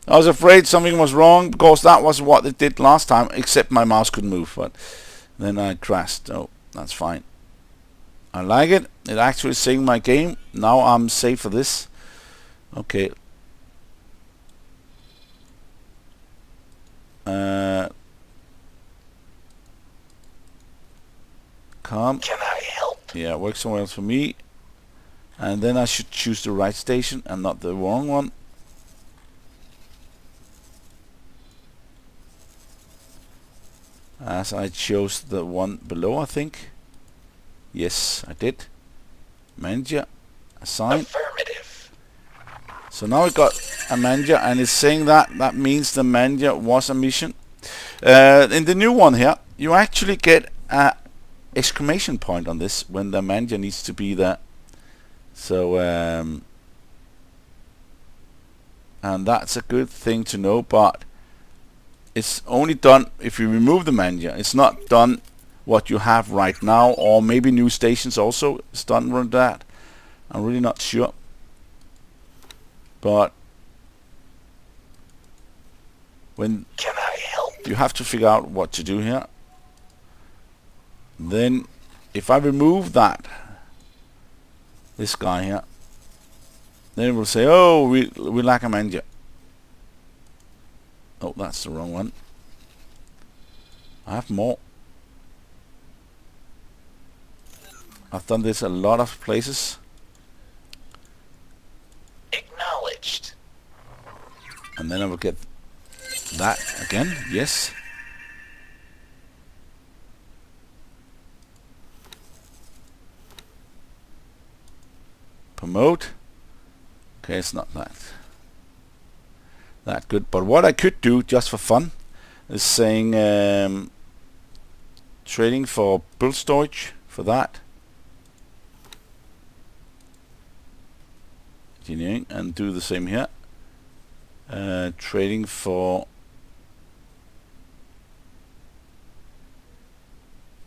I was afraid something was wrong because that was what it did last time, except my mouse couldn't move. But then I crashed. Oh, that's fine. I like it. It actually saved my game. Now I'm safe for this. Okay. Come. Can I help? Yeah, work somewhere else for me. And then I should choose the right station and not the wrong one. As I chose the one below, I think. Yes, I did. Manager. Assign. Affirmative. So now we got a manager, and it's saying that means the manager was a mission. In the new one here, you actually get a exclamation point on this when the manager needs to be there. So and that's a good thing to know, but it's only done if you remove the manager. It's not done what you have right now, or maybe new stations also is done with that. I'm really not sure, but when Can I help? you have to figure out what to do here. Then if I remove this guy here, then it will say, oh, we lack a manager. Oh, that's the wrong one. I have more. I've done this a lot of places. Acknowledged. And then I will get that again. Yes. Promote. Okay, it's not that good. But what I could do just for fun is saying trading for build storage for that. Engineering, and do the same here. Trading for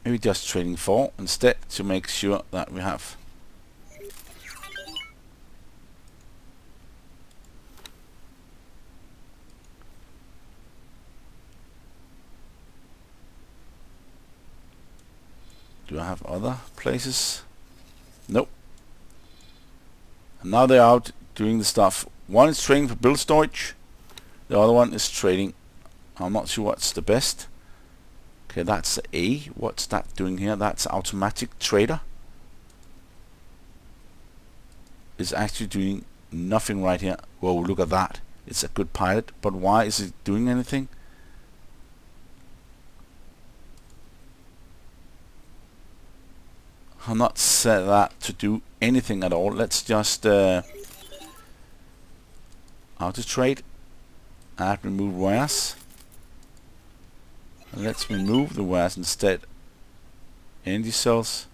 maybe just trading for instead to make sure that we have. Do I have other places? Nope. And now they're out doing the stuff. One is trading for build storage. The other one is trading. I'm not sure what's the best. Okay, that's A. What's that doing here? That's automatic trader. It's actually doing nothing right here. Whoa, look at that. It's a good pilot, but why is it doing anything? I'm not set that to do anything at all. Let's just auto trade. Add remove wares. And let's remove the wares instead. Energy cells.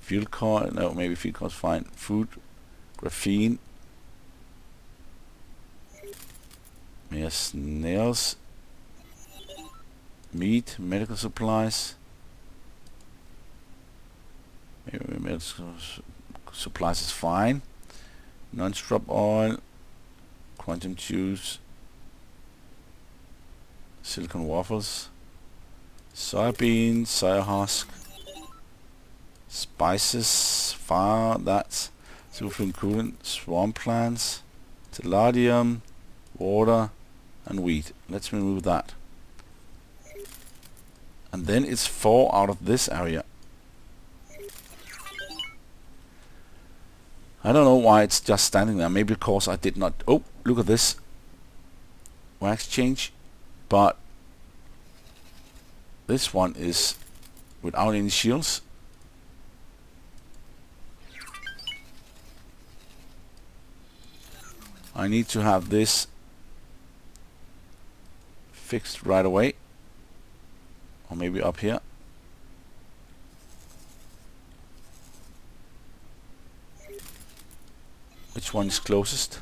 Fuel core. No, maybe fuel core is fine. Food. Graphene. Yes, nails. Meat. Medical supplies. Maybe medical supplies is fine. Non-strop oil. Quantum juice. Silicon waffles. Soybeans. Soya husk. Spices. Fire. That's sulfur coolant. Swamp plants. Teladium. Water. And wheat. Let's remove that. And then it's 4 out of this area. I don't know why it's just standing there. Maybe because I did not... Oh, look at this. Wax change. But this one is without any shields. I need to have this fixed right away. Or maybe up here. Which one is closest?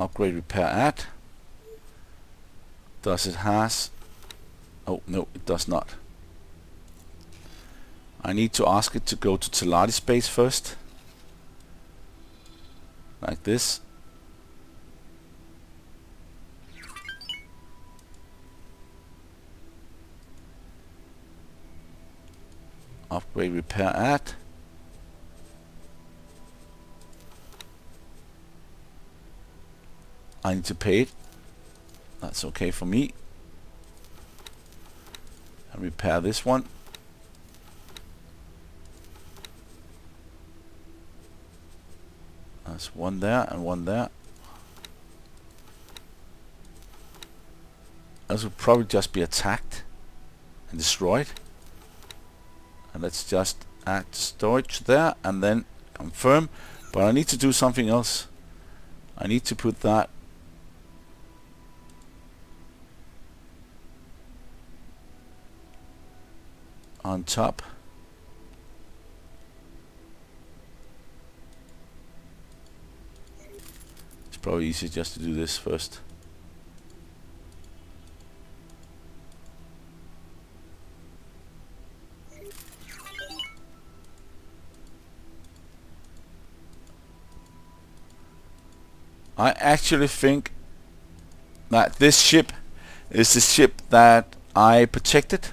Upgrade, repair, add. Does it has? Oh no, it does not. I need to ask it to go to Telati space first, like this. Upgrade, repair, add. I need to pay it. That's okay for me. And repair this one. There's one there and one there. This will probably just be attacked and destroyed. And let's just add storage there and then confirm. But I need to do something else. I need to put that on top. It's probably easier just to do this first. I actually think that this ship is the ship that I protected,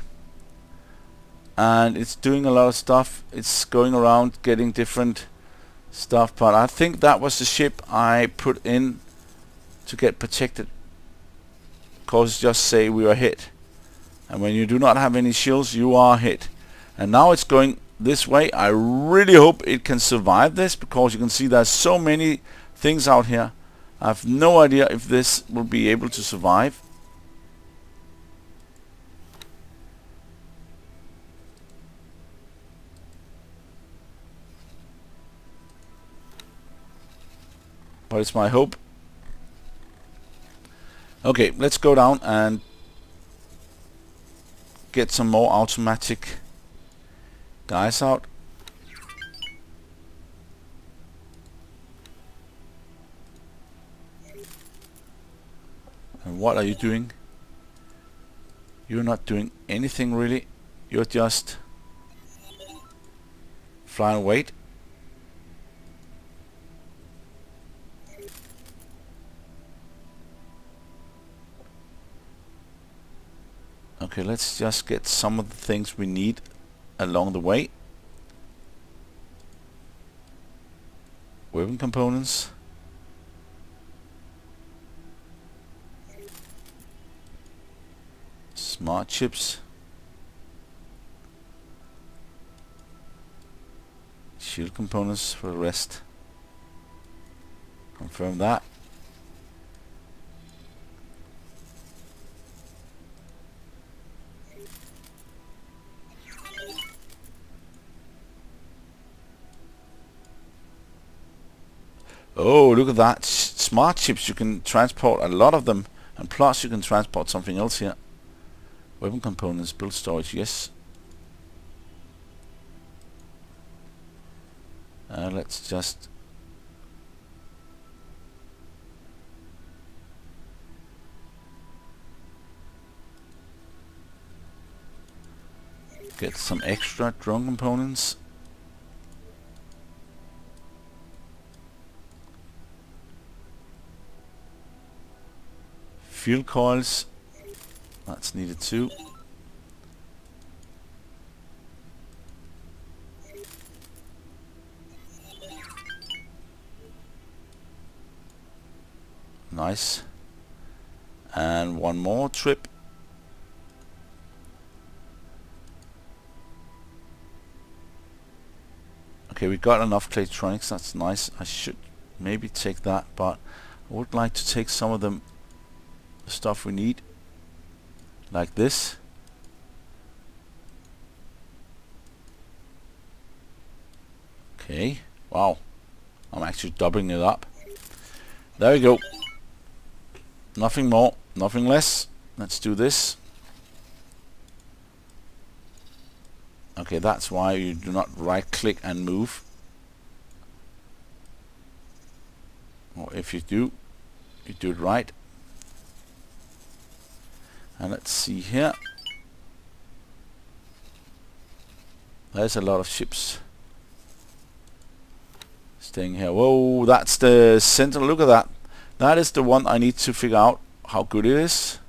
and it's doing a lot of stuff. It's going around getting different stuff, but I think that was the ship I put in to get protected, because just say we are hit, and when you do not have any shields you are hit. And now it's going this way. I really hope it can survive this, because you can see there's so many things out here. I have no idea if this will be able to survive. But it's my hope. Okay, let's go down and get some more automatic guys out. And what are you doing? You're not doing anything really. You're just flying weight. Okay, let's just get some of the things we need along the way. Weapon components. Smart chips. Shield components for the rest. Confirm that. Oh, look at that. Smart chips, you can transport a lot of them, and plus you can transport something else here. Weapon components, build storage, yes. Let's just get some extra drone components. Fuel coils, that's needed too. Nice. And one more trip. Okay, we got enough Claytronics, that's nice. I should maybe take that, but I would like to take some of them stuff we need, like this. Okay, wow, I'm actually doubling it up. There we go. Nothing more, nothing less. Let's do this. Okay, that's why you do not right click and move, or if you do, you do it right. And let's see here. There's a lot of ships staying here. Whoa, that's the center. Look at that. That is the one I need to figure out how good it is.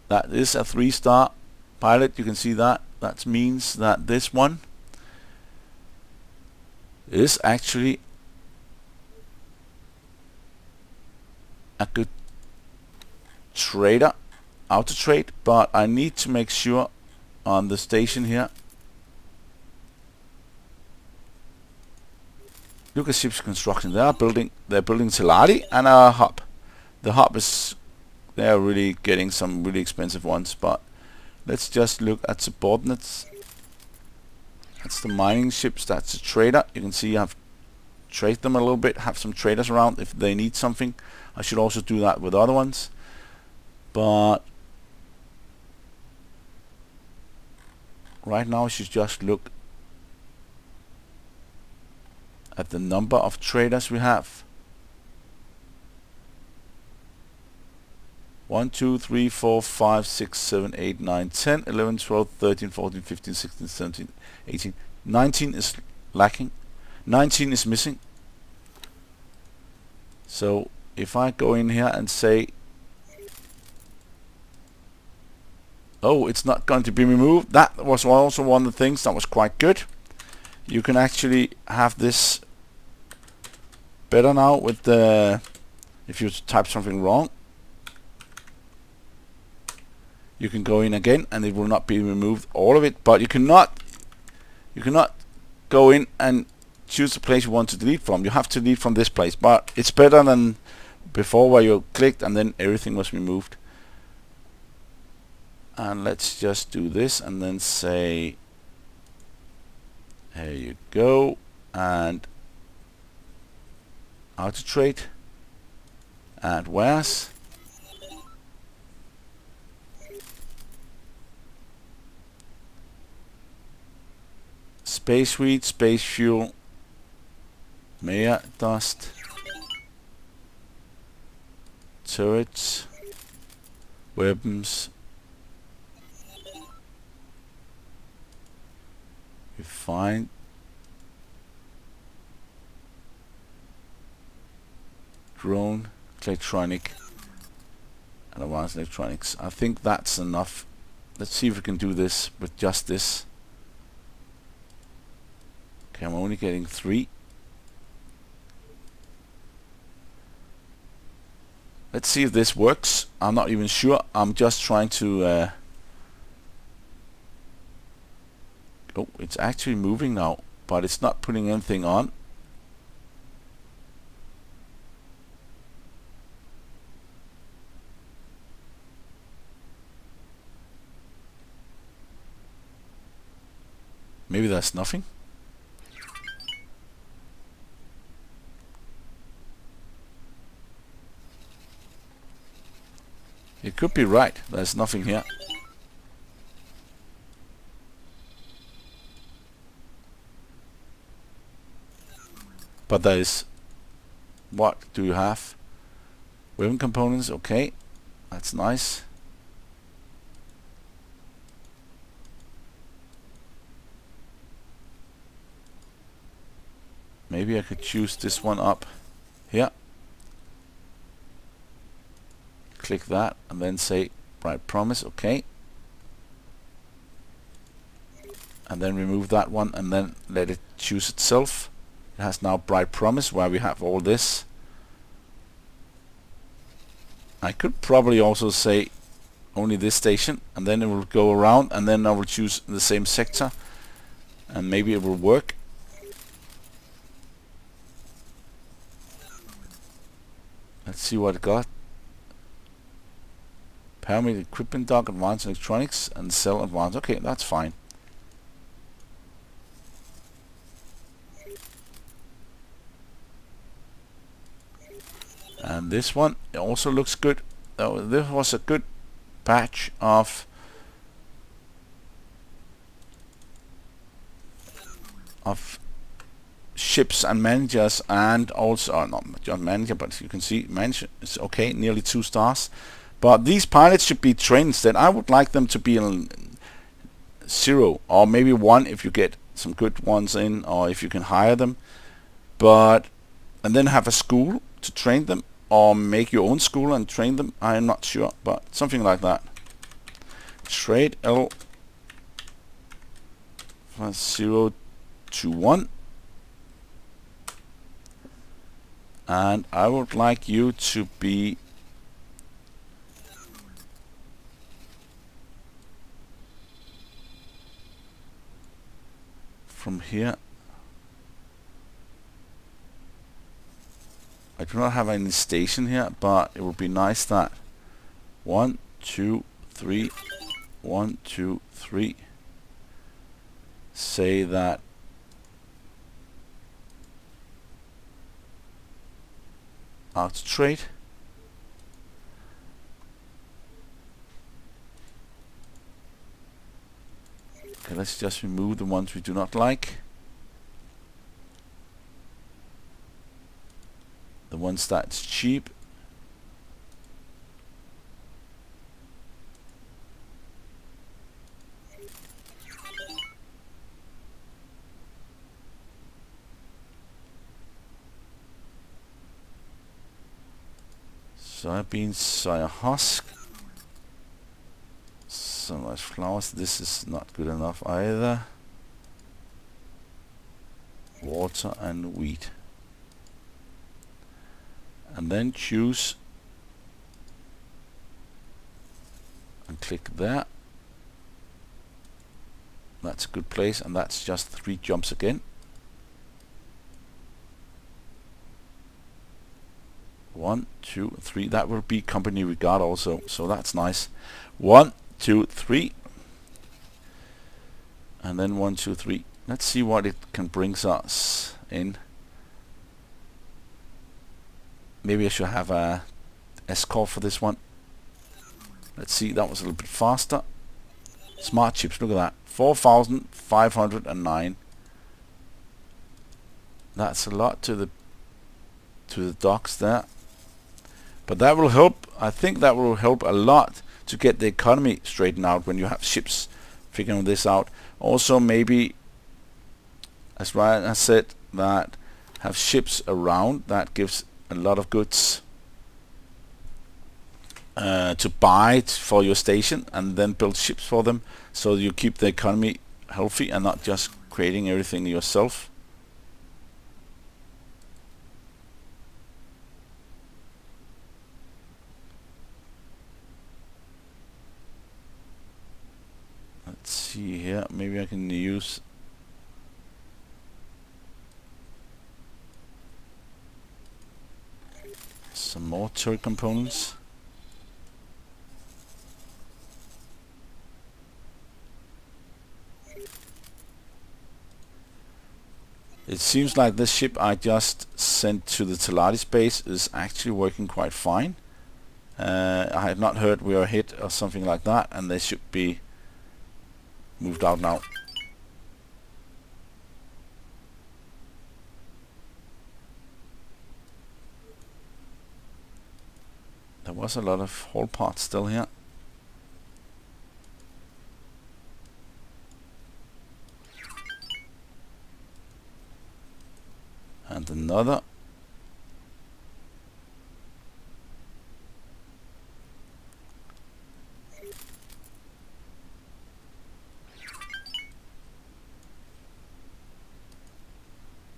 That is a 3-star pilot. You can see that. That means that this one is actually a good trader, auto trade, but I need to make sure on the station here. Look at ship's construction. They're building Telati and a hub. The hub is, they're really getting some really expensive ones, but let's just look at subordinates. That's the mining ships, that's a trader. You can see I've traded them a little bit, have some traders around if they need something. I should also do that with other ones. But right now I should just look at the number of traders we have. 1, 2, 3, 4, 5, 6, 7, 8, 9, 10, 11, 12, 13, 14, 15, 16, 17, 18. 19 is lacking. 19 is missing. So if I go in here and say, oh, it's not going to be removed. That was also one of the things that was quite good. You can actually have this better now with the, if you type something wrong, you can go in again and it will not be removed all of it, but you cannot go in and choose the place you want to delete from. You have to delete from this place, but it's better than before where you clicked and then everything was removed. And let's just do this and then say, there you go, and auto trade, and where's space weed, space fuel, Maya dust, turrets, weapons, refine, drone, Claytronic, and advanced electronics. I think that's enough. Let's see if we can do this with just this. Okay, I'm only getting 3. Let's see if this works. I'm not even sure. I'm just trying to oh, it's actually moving now, but it's not putting anything on. Maybe that's nothing. It could be right. There's nothing here. But there is. What do you have? Weapon components. Okay, that's nice. Maybe I could choose this one up here. Click that and then say bright promise. Okay, and then remove that one and then let it choose itself. It has now bright promise where we have all this. I could probably also say only this station, and then it will go around, and then I will choose the same sector, and maybe it will work. Let's see what it got. Paramedic equipment dock, advanced electronics, and sell advanced. Okay, that's fine. And this one, it also looks good. This was a good batch of ships and managers, and also not just manager, but you can see manager is okay, nearly 2 stars. But these pilots should be trained instead. I would like them to be in 0 or maybe 1 if you get some good ones in, or if you can hire them. But and then have a school to train them, or make your own school and train them. I am not sure, but something like that. Trade L from 0 to 1. And I would like you to be from here. I do not have any station here, but it would be nice that 1, 2, 3, 1, 2, 3. Say that out to trade. Okay, let's just remove the ones we do not like. The ones that's cheap. Soybeans, soya husk. So much flowers. This is not good enough either. Water and wheat. And then choose and click there. That's a good place, and that's just 3 jumps again. 1, 2, 3. That will be company regard also, so that's nice. 1, 2, 3, and then 1, 2, 3. Let's see what it can bring us in. Maybe I should have a escort for this one. Let's see, that was a little bit faster. Smart chips, look at that. 4,509. That's a lot to the docks there. But that will help. I think that will help a lot to get the economy straightened out when you have ships figuring this out. Also, maybe, as Ryan has said, that have ships around, that gives a lot of goods to buy for your station, and then build ships for them, so you keep the economy healthy and not just creating everything yourself. Let's see here, maybe I can use some more turret components. It seems like this ship I just sent to the Teladi base is actually working quite fine. I have not heard we are hit or something like that, and they should be moved out now. There was a lot of hull parts still here. And another.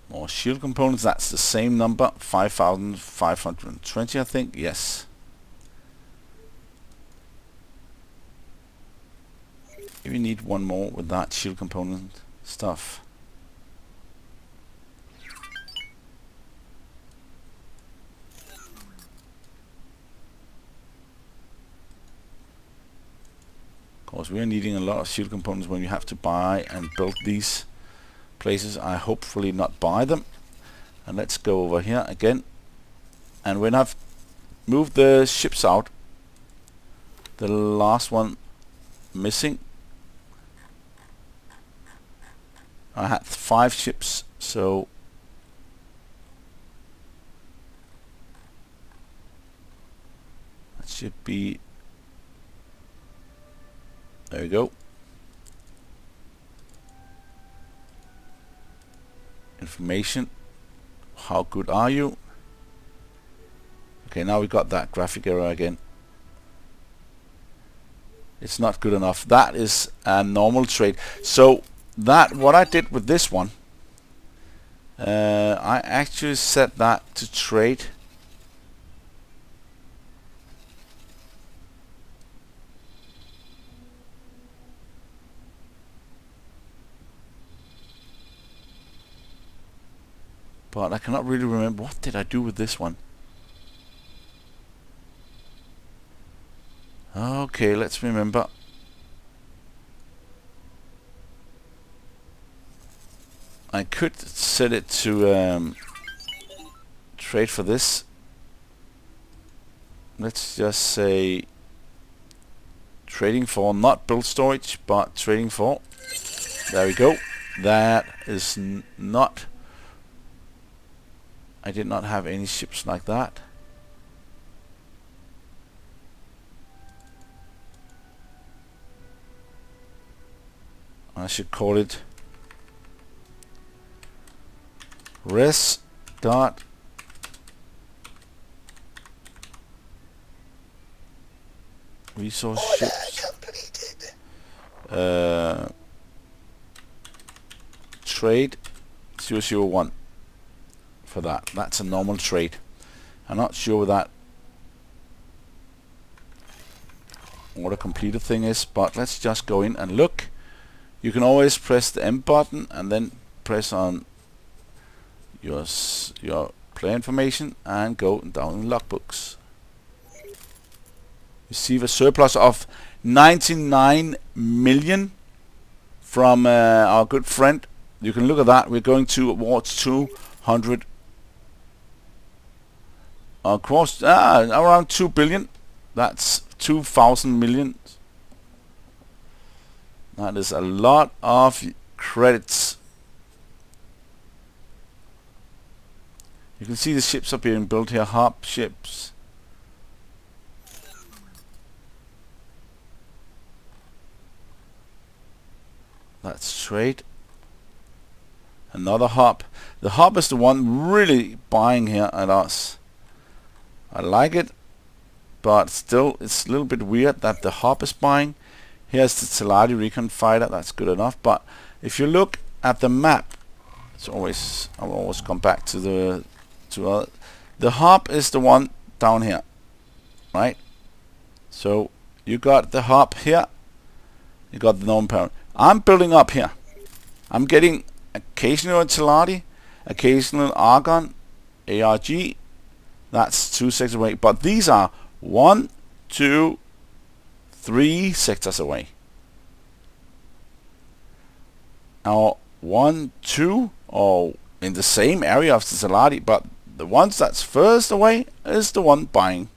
More shield components, that's the same number, 5,520 I think, yes. We need one more with that shield component stuff. Of course, we are needing a lot of shield components when you have to buy and build these places. I hopefully not buy them. And let's go over here again. And when I've moved the ships out, the last one missing, I had 5 ships, so should be, there we go. Information, how good are you? Okay, now we got that graphic error again. It's not good enough. That is a normal trade. So that, what I did with this one, I actually set that to trade. But I cannot really remember, what did I do with this one? Okay, let's remember. I could set it to trade for this. Let's just say trading for, not build storage, but trading for. There we go. That is not, I did not have any ships like that. I should call it res dot resource ships trade 001 for that. That's a normal trade. I'm not sure that what a completed thing is, but let's just go in and look. You can always press the M button and then press on your player information and go down in logbooks. Receive a surplus of 99 million from our good friend. You can look at that. We're going towards 200 across around 2 billion. That's 2,000 million. That is a lot of credits. You can see the ships are being built here, harp ships. That's trade. Another harp. The harp is the one really buying here at us. I like it, but still it's a little bit weird that the harp is buying. Here's the Teladi Recon Fighter. That's good enough. But if you look at the map, it's always, I will always come back to the harp is the one down here, right? So you got the harp here. You got the known parent. I'm building up here. I'm getting occasional Teladi, occasional Argon, ARG. That's 2 sectors away. But these are 1, 2, 3 sectors away. Now 1, 2 are in the same area of the Teladi, but the ones that's first away is the one buying.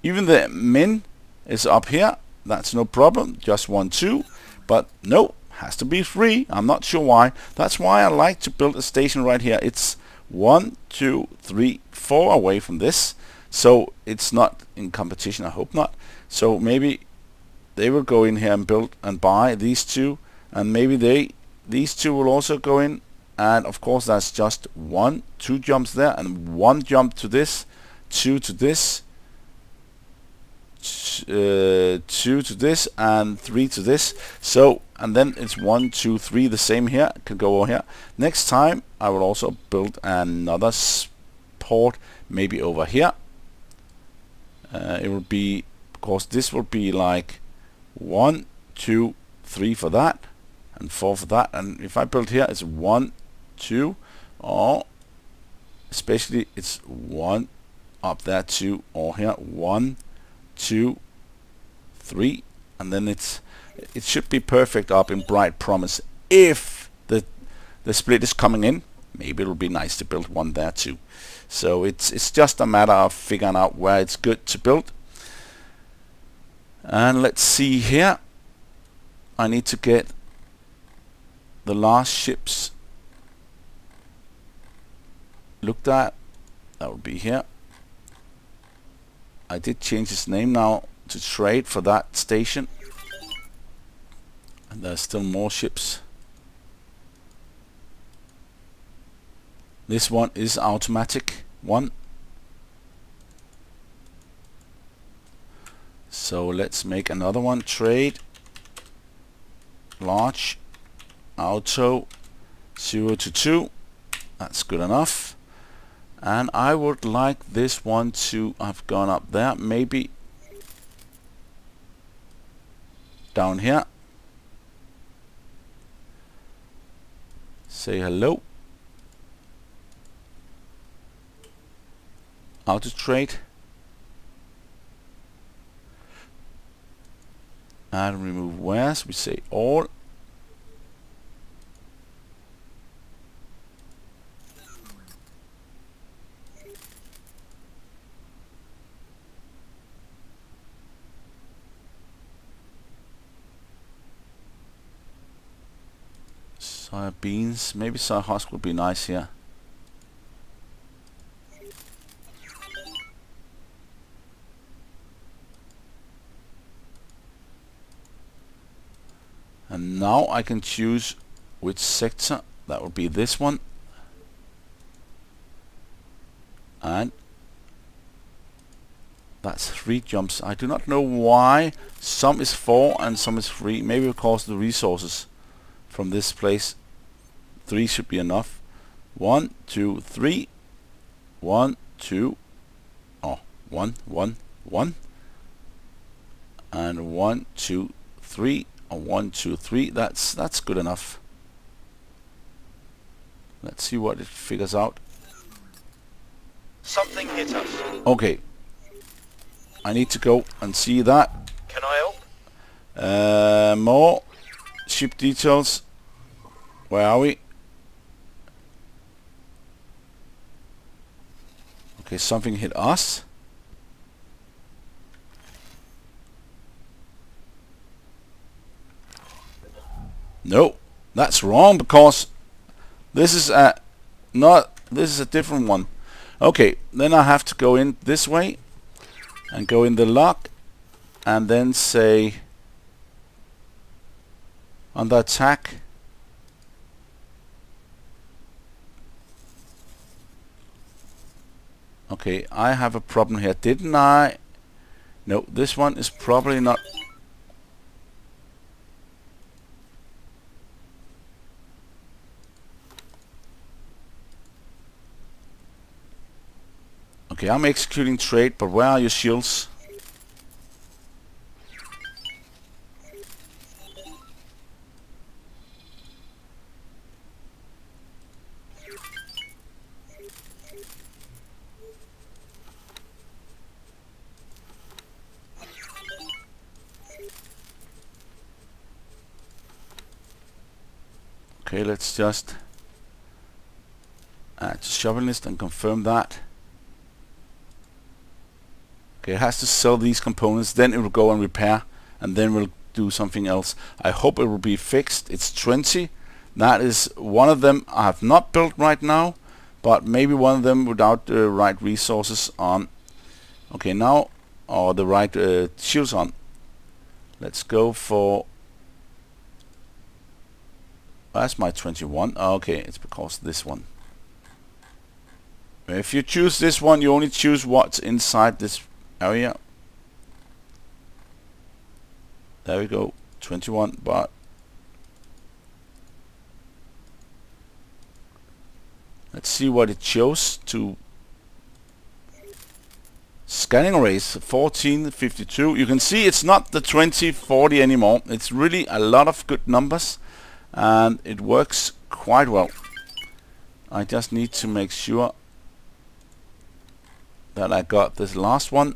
Even the min is up here. That's no problem. Just 1, 2. But no, has to be 3. I'm not sure why. That's why I like to build a station right here. It's 1, 2, 3, 4 away from this. So it's not in competition. I hope not. So maybe they will go in here and build and buy these two, and maybe these two will also go in. And of course that's just 1, 2 jumps there, and 1 jump to this, 2 to this, 2 to this, and 3 to this. So, and then it's 1, 2, 3, the same here, can go over here. Next time I will also build another port, maybe over here. It will be, of course this will be like 1, 2, 3 for that, and 4 for that. And if I build here, it's 1, 2, or especially it's 1 up there, 2, or here 1, 2, 3, and then it should be perfect up in Bright Promise. If the split is coming in, maybe it'll be nice to build one there too. So it's just a matter of figuring out where it's good to build. And let's see here. I need to get the last ships looked at. That would be here. I did change its name now to trade for that station. And there's still more ships. This one is automatic one. So let's make another one. Trade. Large. Auto. 0 to 2. That's good enough. And I would like this one to have gone up there. Maybe down here. Say hello. Auto trade. And remove wares. We say all. Soybeans. Maybe soy husk would be nice here. And now I can choose which sector. That would be this one. And that's 3 jumps. I do not know why some is 4 and some is 3. Maybe because the resources from this place. 3 should be enough. 1, 2, 3. 1, 2. Oh, 1, 1, 1. And 1, 2, 3. 1, 2, 3. That's good enough. Let's see what it figures out. Something hit us. Okay. I need to go and see that. Can I help? More ship details. Where are we? Okay, something hit us. No, that's wrong because this is a different one. Okay, then I have to go in this way and go in the lock and then say under attack. Okay, I have a problem here, didn't I? No, this one is probably not. Okay, I'm executing trade, but where are your shields? Okay, let's just add to shopping list and confirm that. Okay, it has to sell these components, then it will go and repair, and then we'll do something else. I hope it will be fixed. It's 20. That is one of them I have not built right now, but maybe one of them without the right resources on. Okay, now, or the right shields on. Let's go for. That's my 21. Okay, it's because this one. If you choose this one, you only choose what's inside this area. There we go, 21. But let's see what it shows to scanning arrays. 1452. You can see it's not the 2040 anymore. It's really a lot of good numbers, and it works quite well. I just need to make sure that I got this last one.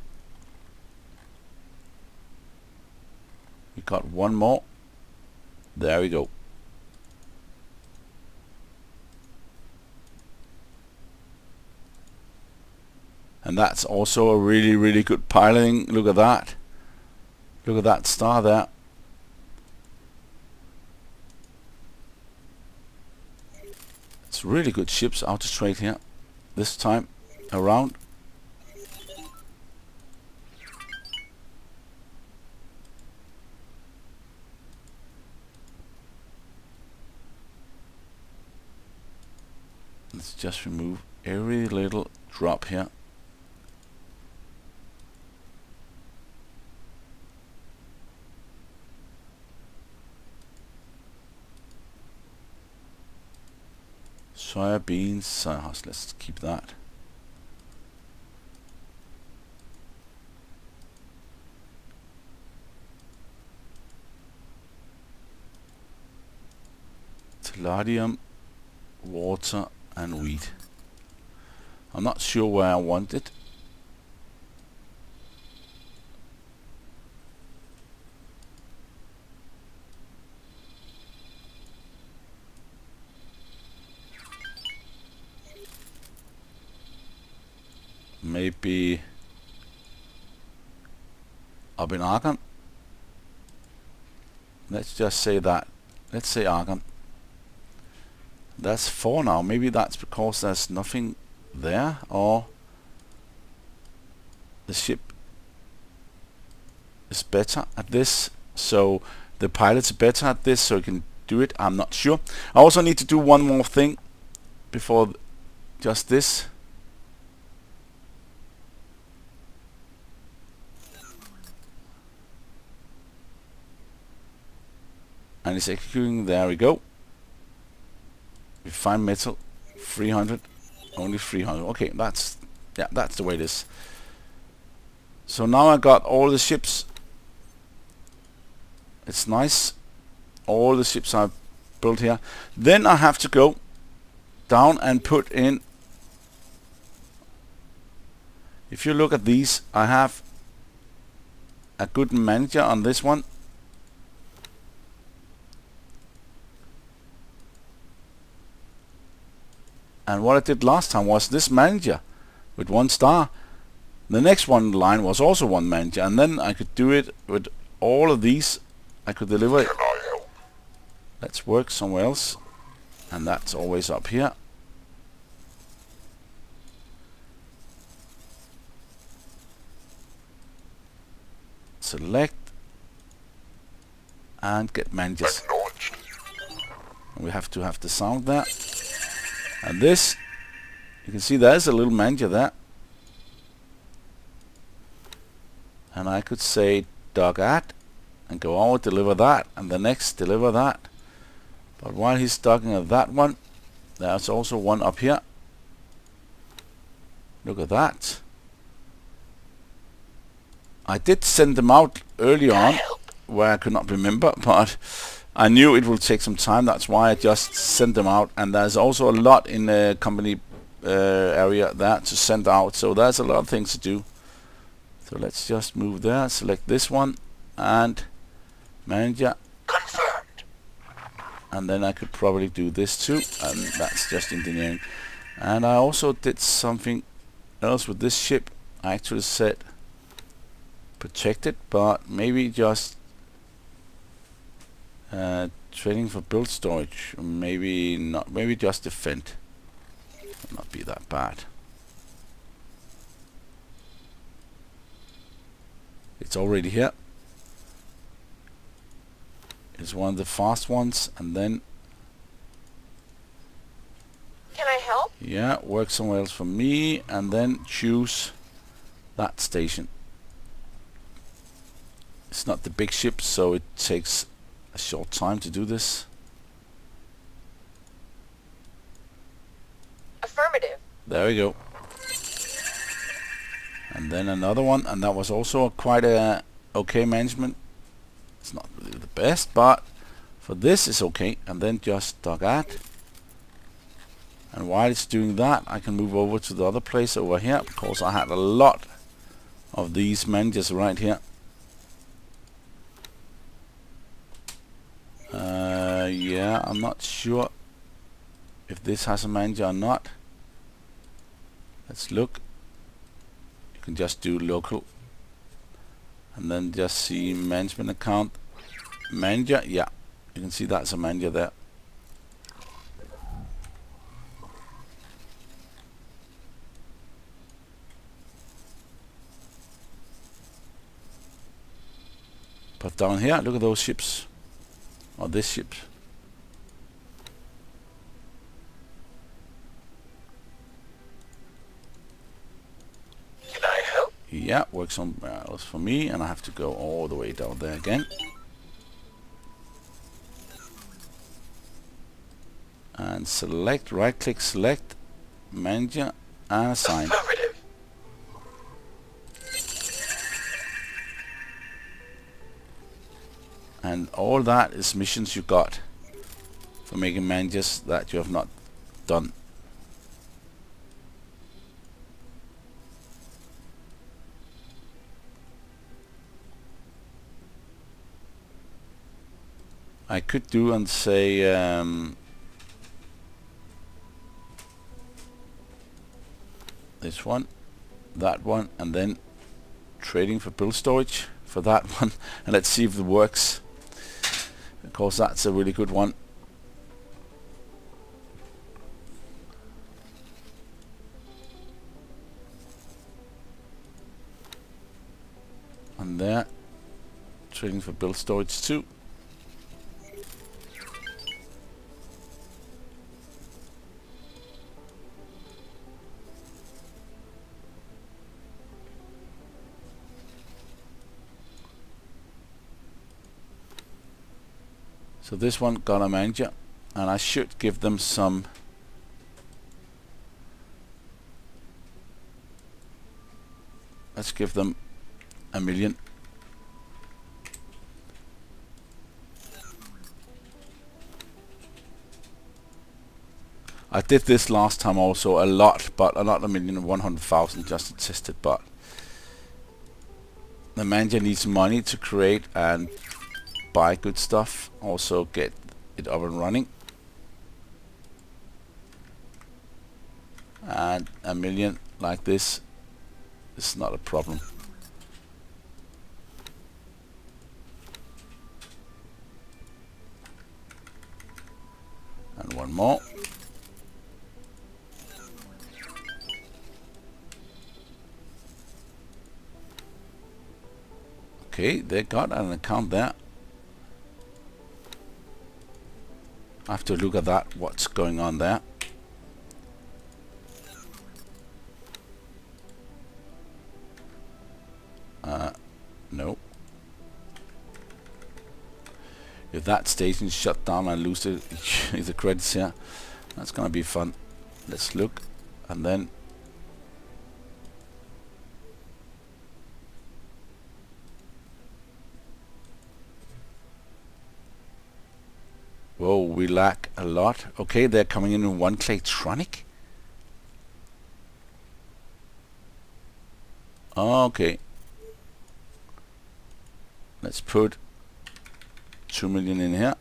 We got one more. There we go. And that's also a really, really good piloting. Look at that. Look at that star there. It's really good ships out to trade here this time around. Let's just remove every little drop here. Soybeans, let's keep that. Palladium, water and wheat. I'm not sure where I want it. Maybe up in argon. Let's just say that. Let's say argon. That's 4 now. Maybe that's because there's nothing there, or the ship is better at this, so the pilot's better at this, so he can do it. I'm not sure. I also need to do one more thing before just this. And it's executing. There we go. Refined metal 300, only 300. Okay, that's the way it is. So now I got all the ships. It's nice. All the ships I've built here. Then I have to go down and put in. If you look at these, I have a good manager on this one. And what I did last time was this manager with 1 star. The next one line was also 1 manager, and then I could do it with all of these. I could deliver it. Let's work somewhere else, and that's always up here. Select and get managers. And we have to have the sound there. And this, you can see there's a little manager there. And I could say dog at and go on, deliver that, and the next deliver that. But while he's talking at that one, there's also one up here. Look at that. I did send them out early on where I could not remember, but I knew it will take some time. That's why I just sent them out. And there's also a lot in the company area there to send out. So there's a lot of things to do. So let's just move there. Select this one and manager. Confirmed. And then I could probably do this too. And that's just engineering. And I also did something else with this ship. I actually said protected, but maybe just training for build storage. Maybe not. Maybe just defend. Will not be that bad. It's already here. It's one of the fast ones, and then Can I help? yeah, work somewhere else for me, and then choose that station. It's not the big ship, so it takes a short time to do this. Affirmative. There we go. And then another one, and that was also quite a okay management. It's not really the best, but for this it's okay. And then just dog at. And while it's doing that, I can move over to the other place over here, because I had a lot of these managers right here. Yeah, I'm not sure if this has a manager or not. Let's look. You can just do local and then just see management account manager. Yeah, you can see that's a manager there. But down here, look at those ships, or this ship. Yeah, works somewhere else for me, and I have to go all the way down there again. And select, right click, select, manager, and assign. Affirmative. And all that is missions you got for making managers that you have not done. I could do and say this one, that one, and then trading for build storage for that one, and let's see if it works. Of course, that's a really good one. And there, trading for build storage too. So this one got a manager, and I should give them some let's give them 1 million. I did this last time also a lot, but not 1,100,000 just to test it, but the manager needs money to create and buy good stuff, also get it up and running. And 1 million like this is not a problem. And one more. Okay, they got an account there. I have to look at that, what's going on there. No. If that station is shut down, I lose the credits here. That's gonna be fun. Let's look, and then whoa, we lack a lot. Okay, they're coming in one Claytronic. Okay. Let's put 2 million in here.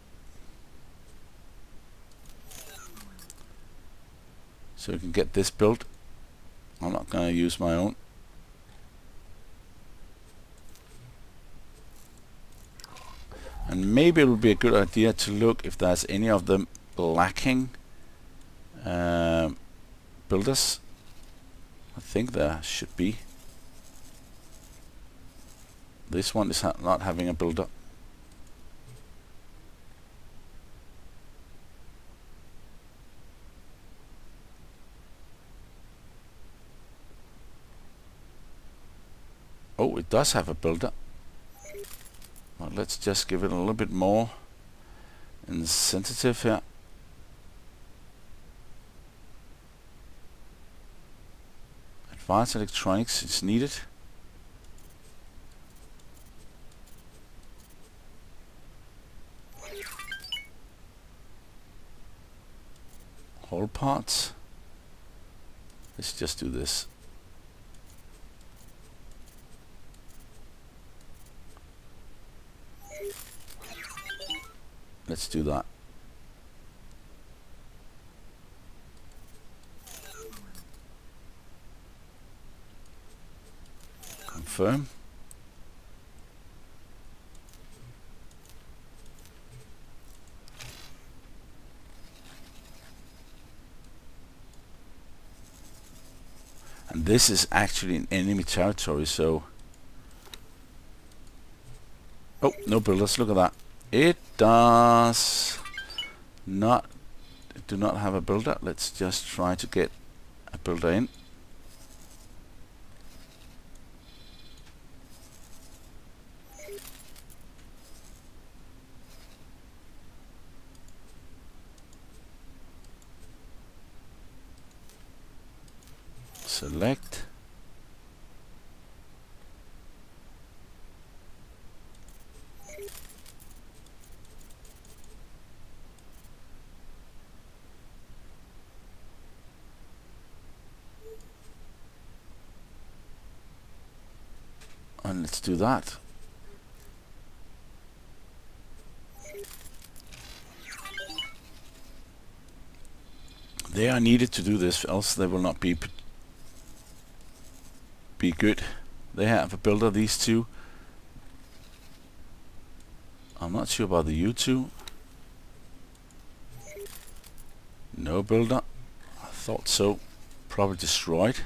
So we can get this built. I'm not going to use my own. And maybe it would be a good idea to look if there's any of them lacking builders. I think there should be. This one is not having a builder. Oh, it does have a builder. Well, let's just give it a little bit more incentive here. Advanced electronics is needed. Whole parts. Let's just do this. Let's do that. Confirm. And this is actually in enemy territory, so... Oh, no builders, look at that. It does not do not have a builder. Let's just try to get a builder in. Select. And let's do that. They are needed to do this, else they will not be good. They have a builder, these two. I'm not sure about the U2. No builder. I thought so. Probably destroyed.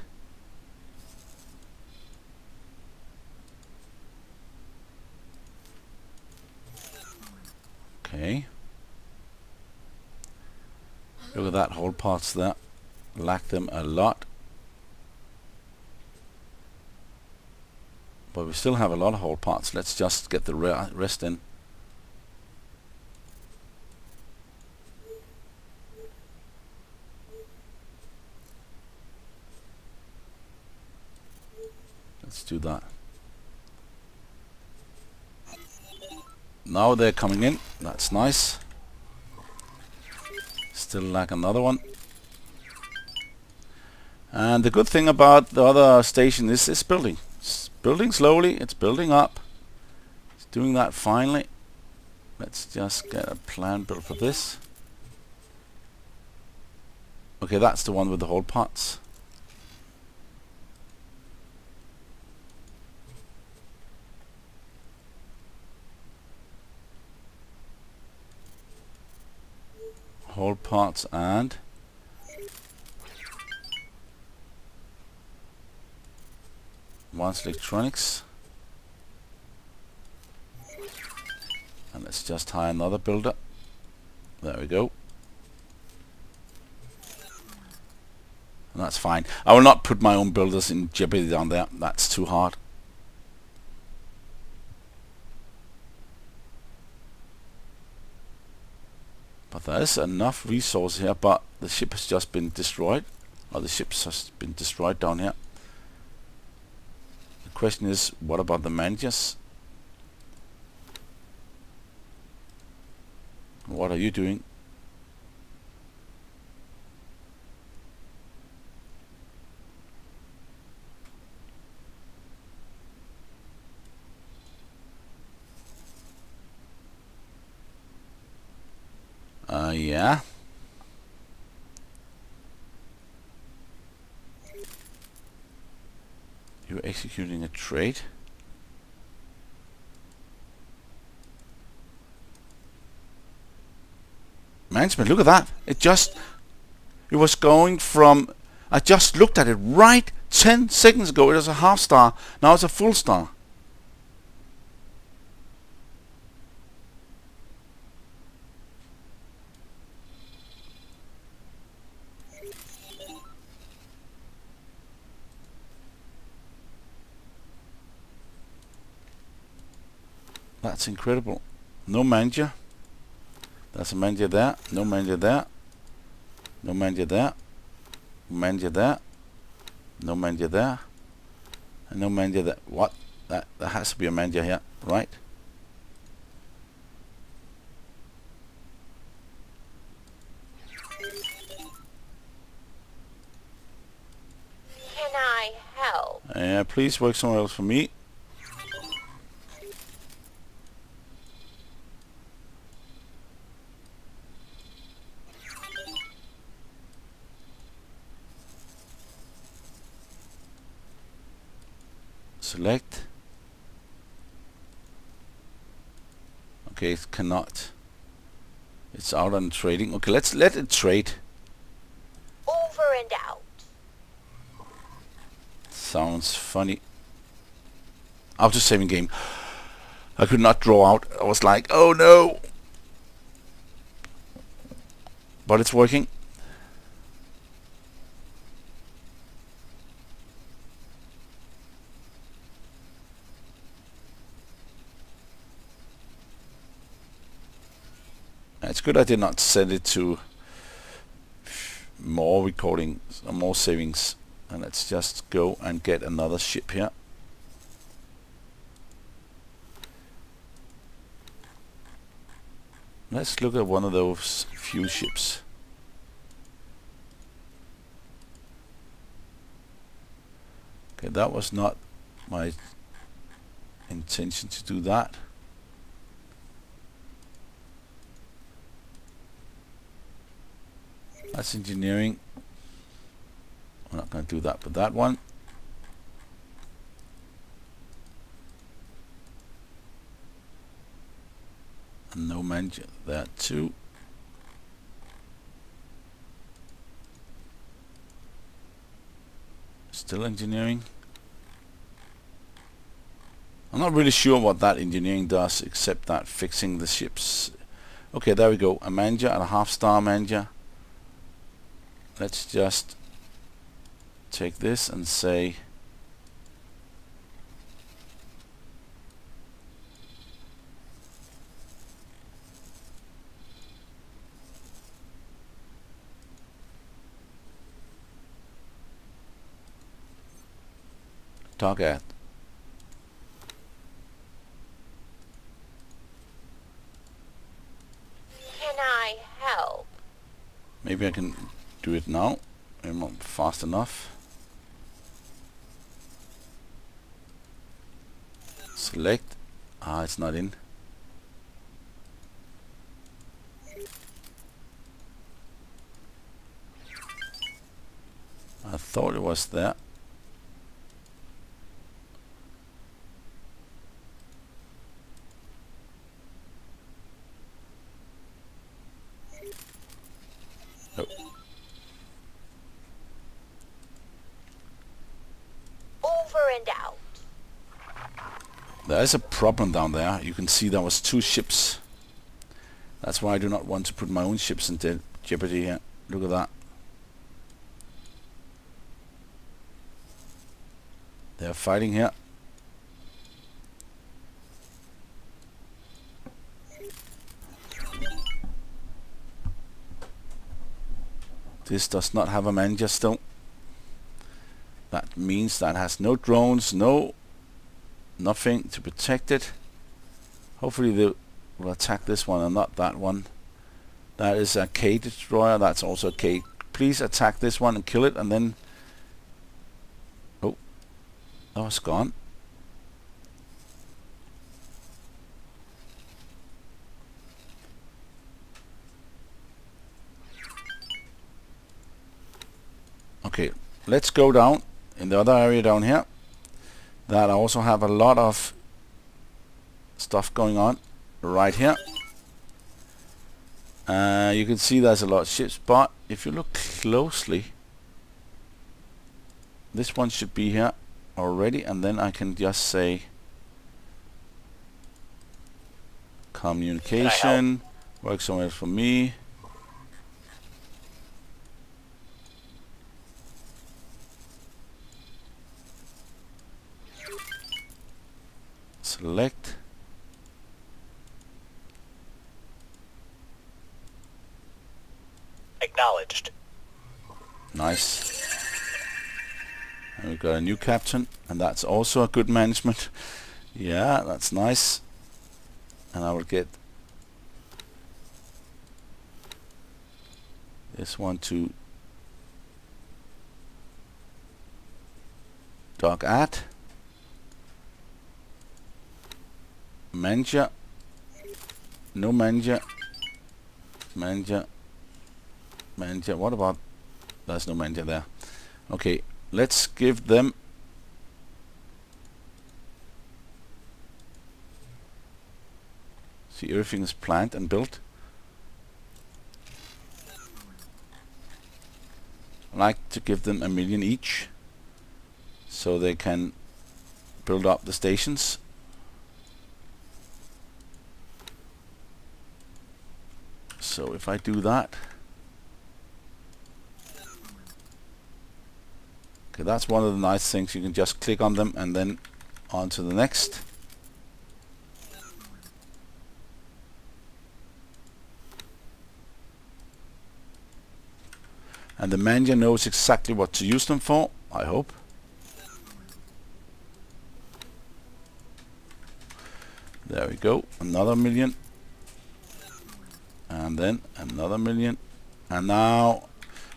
Okay. Look at that, whole parts there. Lack them a lot. But we still have a lot of whole parts. Let's just get the rest in. Let's do that. Now they're coming in. That's nice. Still lack another one. And the good thing about the other station is it's building. It's building slowly. It's building up. It's doing that finally. Let's just get a plan built for this. Okay, that's the one with the whole parts. Whole parts and advanced electronics. And let's just hire another builder. There we go. And that's fine. I will not put my own builders in jeopardy down there. That's too hard. But there is enough resource here, but the ship has just been destroyed. Or the ships has been destroyed down here. The question is, what about the managers? What are you doing? Yeah. You're executing a trade. Management, look at that. It was going from, I just looked at it right 10 seconds ago. It was a half star. Now it's a full star. That's incredible. No manager. That's a manager there. No manager there. No manager there. Manager there. No manager there. And no manager there. What? There has to be a manager here, right? Can I help? Please work somewhere else for me. Select. Okay, it cannot. It's out on trading. Okay, let's let it trade. Over and out. Sounds funny. Auto saving game. I could not draw out. I was like, oh no. But it's working. It's good I did not set it to more recording, more savings. And let's just go and get another ship here. Let's look at one of those few ships. Okay, that was not my intention to do that. That's engineering. We're not going to do that with that one. And no manager there too. Still engineering. I'm not really sure what that engineering does, except that fixing the ships. Okay, there we go. A manager and a half-star manager. Let's just take this and say target. Can I help? Maybe I can do it now. I'm not fast enough. Select. Ah, it's not in. I thought it was there. Nope. Over and out. There is a problem down there. You can see there was 2 ships. That's why I do not want to put my own ships in jeopardy here. Look at that. They're fighting here. This does not have a manager still. That means that has no drones, nothing to protect it. Hopefully they will attack this one and not that one. That is a K destroyer. That's also a K. Please attack this one and kill it, and then... Oh, that was gone. Okay, let's go down in the other area down here. That I also have a lot of stuff going on right here. You can see there's a lot of ships, but if you look closely, this one should be here already, and then I can just say communication, work somewhere for me. Select. Acknowledged. Nice. And we've got a new captain, and that's also a good management. Yeah, that's nice. And I will get this one to dock at. Manager. No manager. Manager. Manager. What about... There's no manager there. Okay, let's give them... See, everything is planned and built. I like to give them 1 million each, so they can build up the stations. So if I do that, okay, that's one of the nice things. You can just click on them and then on to the next. And the manager knows exactly what to use them for. I hope. There we go, another million. And then another million. And now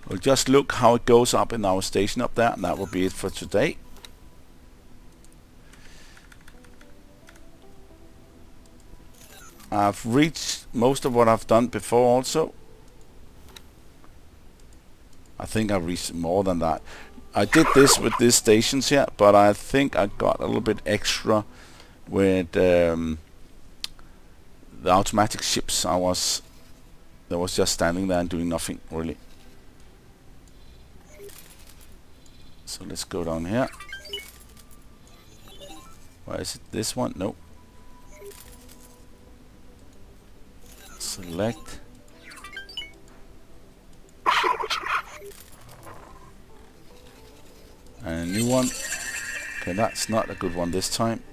we'll just look how it goes up in our station up there, and that will be it for today. I've reached most of what I've done before also. I think I reached more than that. I did this with these stations here, but I think I got a little bit extra with the automatic ships. That was just standing there and doing nothing really. So let's go down here. Where is it? This one? Nope. Select. And a new one. Okay, that's not a good one this time.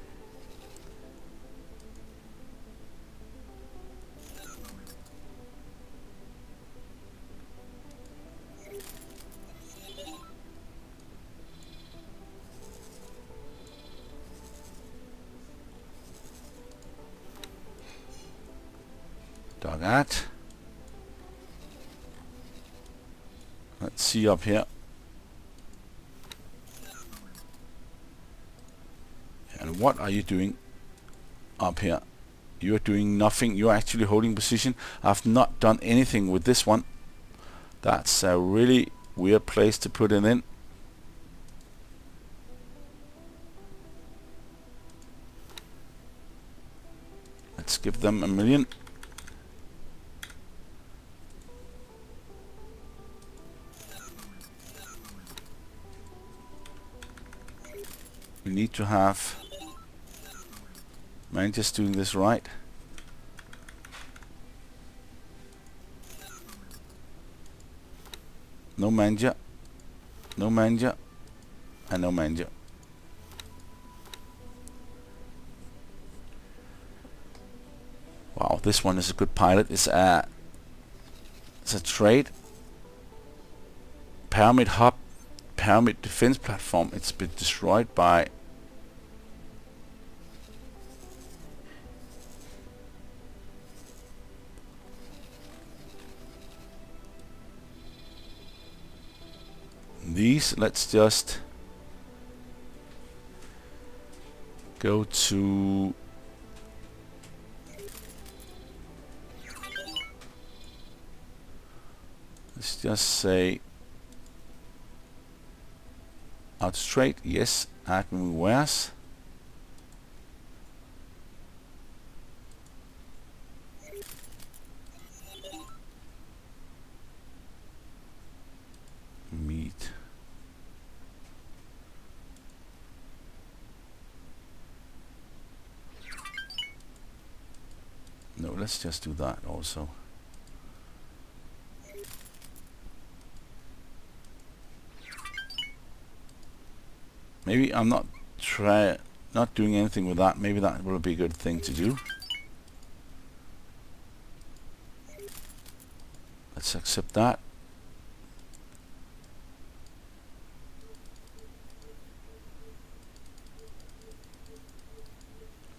That. Let's see up here. And what are you doing up here? You are doing nothing. You are actually holding position. I've not done anything with this one. That's a really weird place to put it in. Let's give them a million. We need to have managers doing this right. No manager, no manager, and no manager. Wow, this one is a good pilot. It's a trade. Pyramid hub. Pyramid defense platform. It's been destroyed by these. Let's just go to let's just say out straight, yes, admin wares. Meat. No, let's just do that also. Maybe I'm not doing anything with that. Maybe that will be a good thing to do. Let's accept that.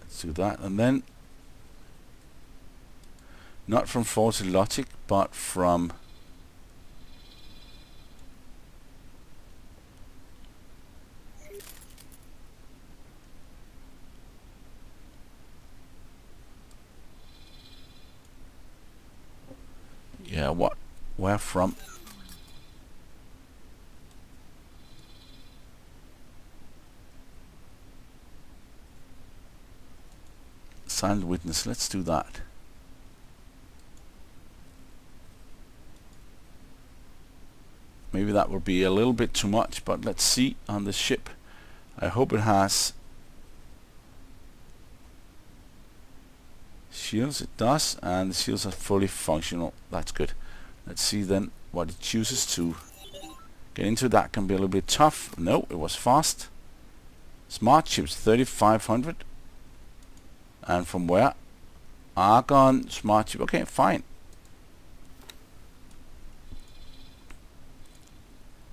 Let's do that, and then not from faulty logic, but from where from? Silent witness, let's do that. Maybe that will be a little bit too much, but let's see on the ship. I hope it has shields. It does, and the shields are fully functional. That's good. Let's see then what it chooses to get into. That can be a little bit tough. No, it was fast. Smart chips 3500. And from where? Argon smart chip. Okay, fine.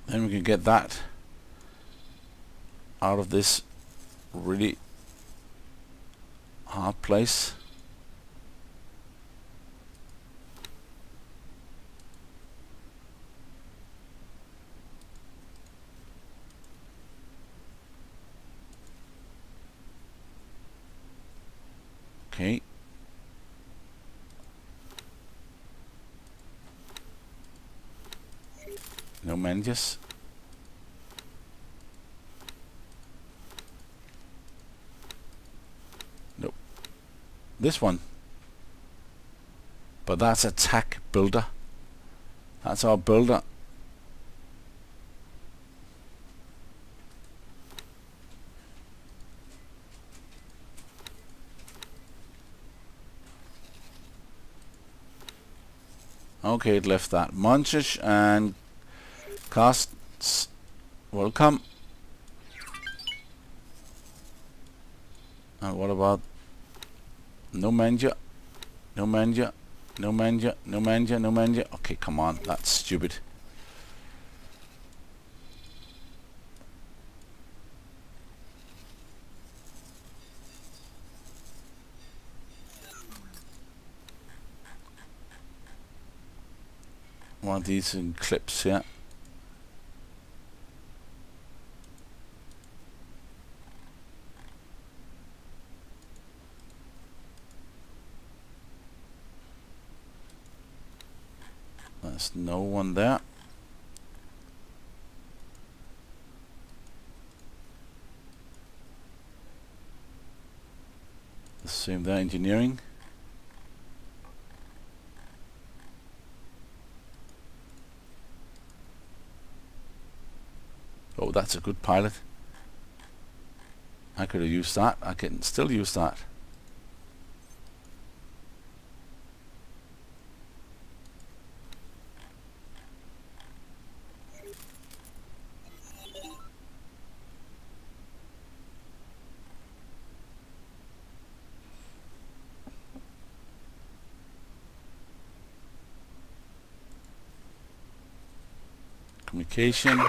Then we can get that out of this really hard place. Okay. No managers. Nope. This one. But that's attack builder. That's our builder. Okay, it left that. Munchish and casts. Welcome. And what about no manager? No manager. No manager. No manager. No manager. Okay, come on. That's stupid. One of these in clips here. There's no one there. The same there, engineering. Oh, that's a good pilot. I could have used that. I can still use that. Communication.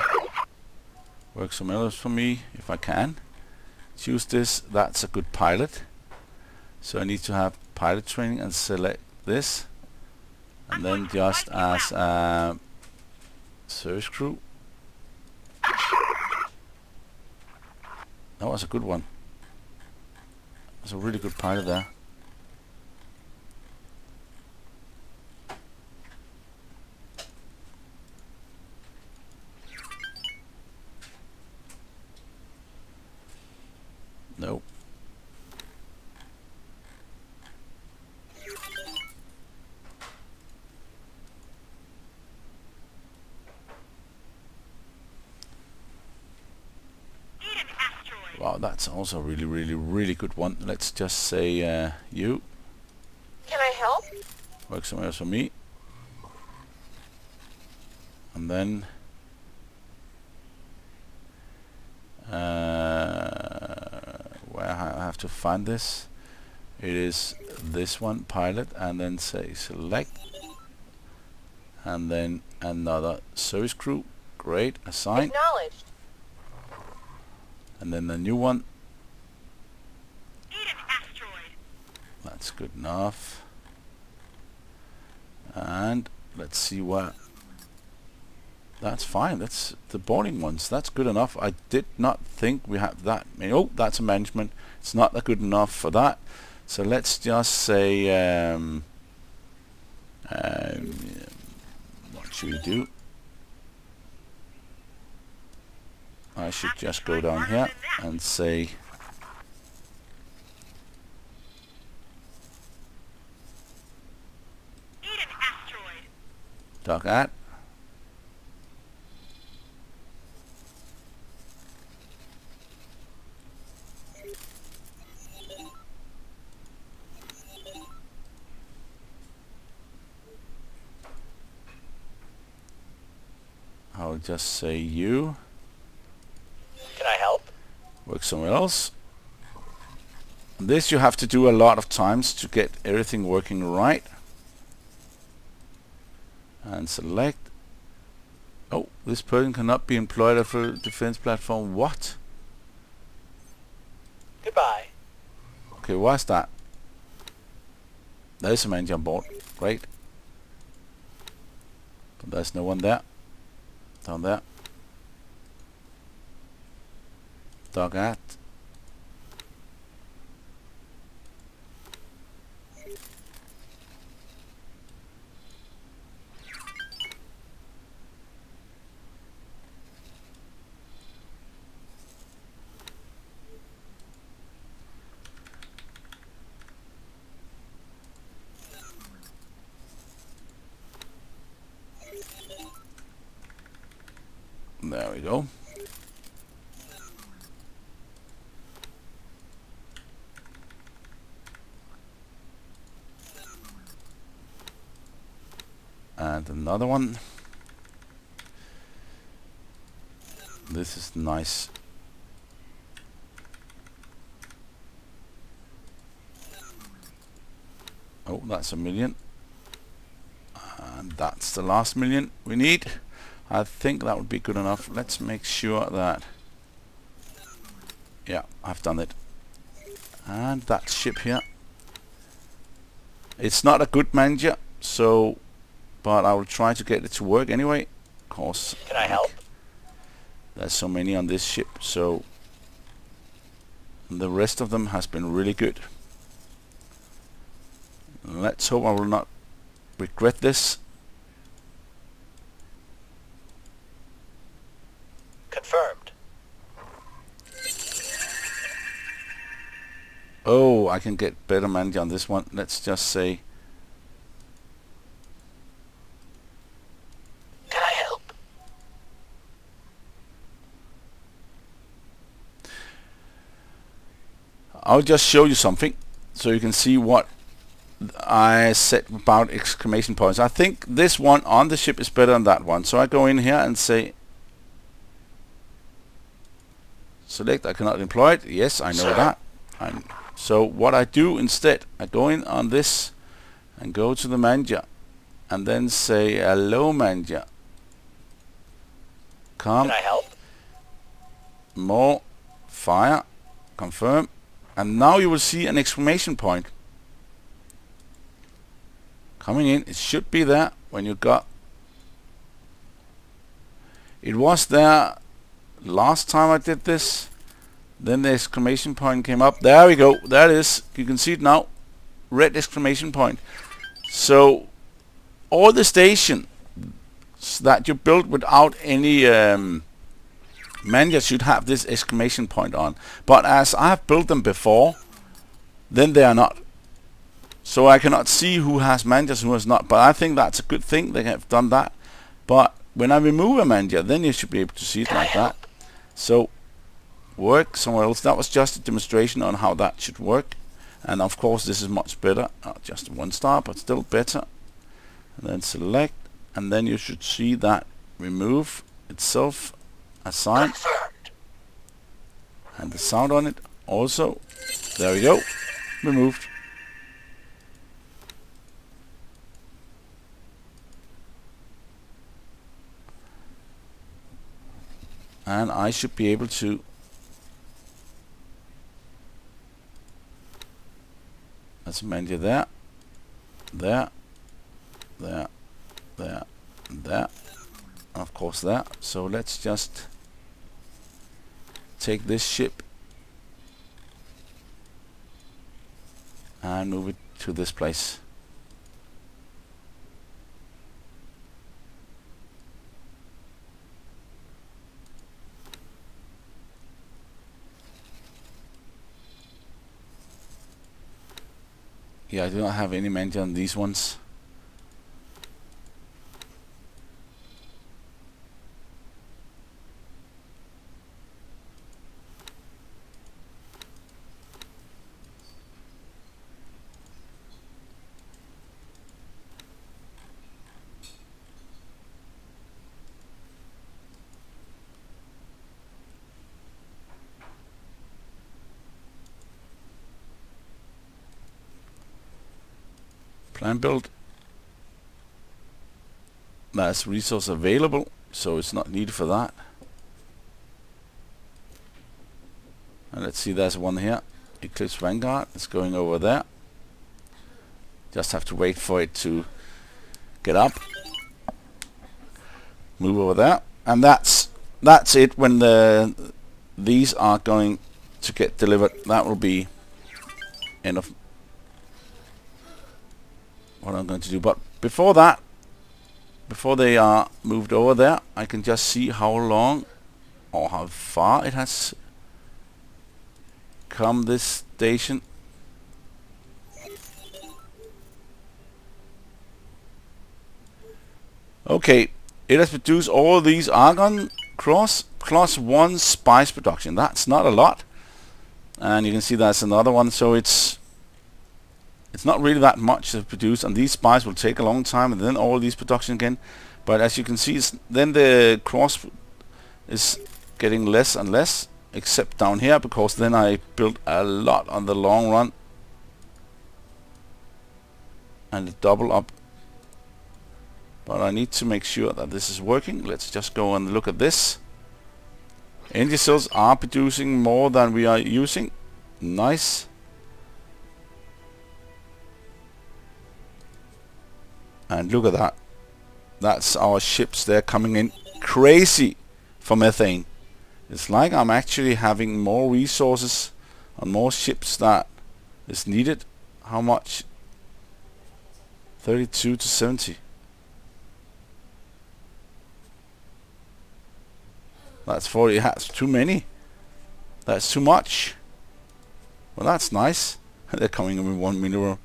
Work some else for me if I can. Choose this. That's a good pilot. So I need to have pilot training and select this. And then just as a service crew. That was a good one. That's a really good pilot there. Nope. Wow, that's also a really good one. Let's just say you. Can I help? Work somewhere else for me. And then where I have to find this. It is this one, pilot, and then say select, and then another service crew. Great, assign. Acknowledged. And then the new one. Need an asteroid. That's good enough. And let's see what. That's fine. That's the boarding ones. That's good enough. I did not think we have that many. Oh, that's a management. It's not that good enough for that. So let's just say what should we do? I should just go down here and say dock at. I'll just say you. Can I help? Work somewhere else. This you have to do a lot of times to get everything working right. And select. Oh, this person cannot be employed at a defense platform. What? Goodbye. Okay, what's that? There's a manager on board. Great. But there's no one there. Down there. Dog at. There we go. And another one. This is nice. Oh, that's a million. And that's the last million we need. I think that would be good enough. Let's make sure that... Yeah, I've done it. And that ship here. It's not a good manager, so... But I will try to get it to work anyway. Of course. Can I help? There's so many on this ship, so... The rest of them has been really good. Let's hope I will not regret this. Confirmed. Oh, I can get better manager on this one. Let's just say... Can I help? I'll just show you something so you can see what I said about exclamation points. I think this one on the ship is better than that one. So I go in here and say select, I cannot employ it. Yes, I know that. So what I do instead, I go in on this and go to the manager and then say hello manager. Come. Can I help? More. Fire. Confirm. And now you will see an exclamation point coming in. It should be there when you got... It was there last time I did this. Then the exclamation point came up. There we go. There it is. You can see it now. Red exclamation point. So all the stations that you build without any manager should have this exclamation point on. But as I have built them before, then they are not. So I cannot see who has managers and who has not. But I think that's a good thing. They have done that. But when I remove a manager, then you should be able to see it like that. So work somewhere else. That was just a demonstration on how that should work. And of course this is much better. Just 1 star, but still better. And then select, and then you should see that remove itself, assign, Confirmed. and the sound on it also. There we go, removed. And I should be able to let's manager there, there, there, there, and there, and of course there. So let's just take this ship and move it to this place. Yeah, I do not have any manager on these ones. Plan build. There's resource available, so it's not needed for that. And let's see, there's one here. Eclipse Vanguard is going over there. Just have to wait for it to get up. Move over there, and that's it. When these are going to get delivered, that will be end of what I'm going to do. But before that, before they are moved over there, I can just see how long or how far it has come, this station. Okay, it has produced all these argon cross plus 1 spice production. That's not a lot, and you can see that's another one. So it's not really that much to produce, and these spice will take a long time, and then all these production again. But as you can see, then the cross is getting less and less, except down here, because then I built a lot on the long run, and double up. But I need to make sure that this is working. Let's just go and look at this. Energy cells are producing more than we are using. Nice. And look at that. That's our ships. They're coming in crazy for methane. It's like I'm actually having more resources on more ships that is needed. How much? 32 to 70. That's 40. That's too many. That's too much. Well, that's nice. They're coming in with 1 mineral.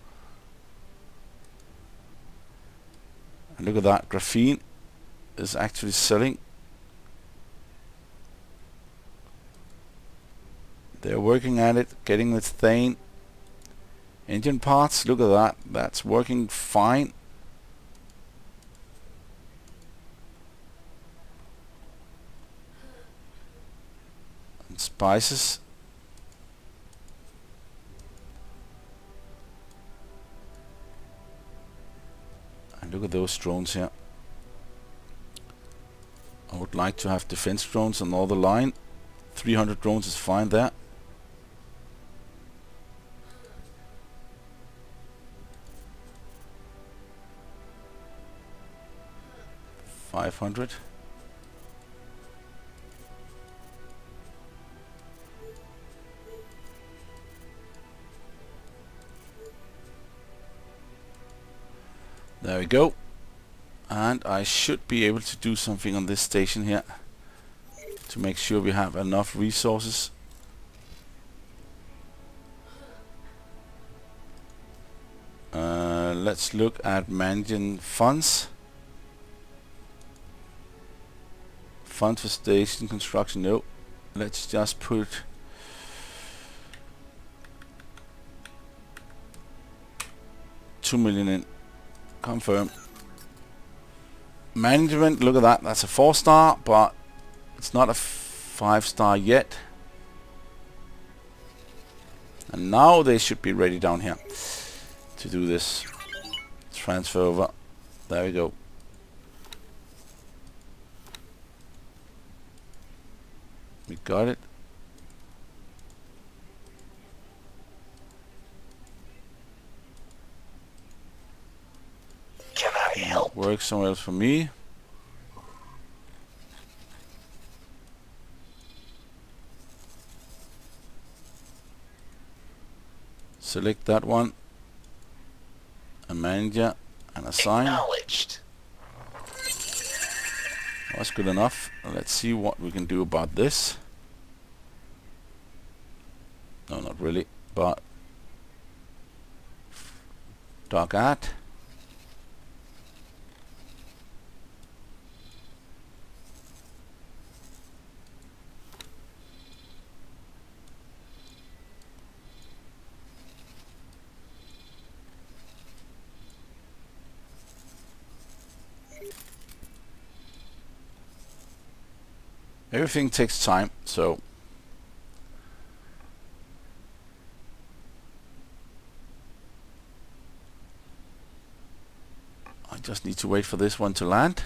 And look at that. Graphene is actually selling. They're working at it, getting methane. Engine parts, look at that. That's working fine. And spices. And look at those drones here. I would like to have defense drones on all the line. 300 drones is fine there. $500. There we go. And I should be able to do something on this station here to make sure we have enough resources. Let's look at managing funds. Fund for station construction, no. Let's just put $2 million in. Confirm. Management, look at that. That's a 4-star, but it's not a 5-star yet. And now they should be ready down here to do this. Transfer over. There we go. We got it. Can I help? Work somewhere else for me. Select that one. A manager and assign. Acknowledged. That's good enough. Let's see what we can do about this. No, not really, but dark art. Everything takes time, so I just need to wait for this one to land.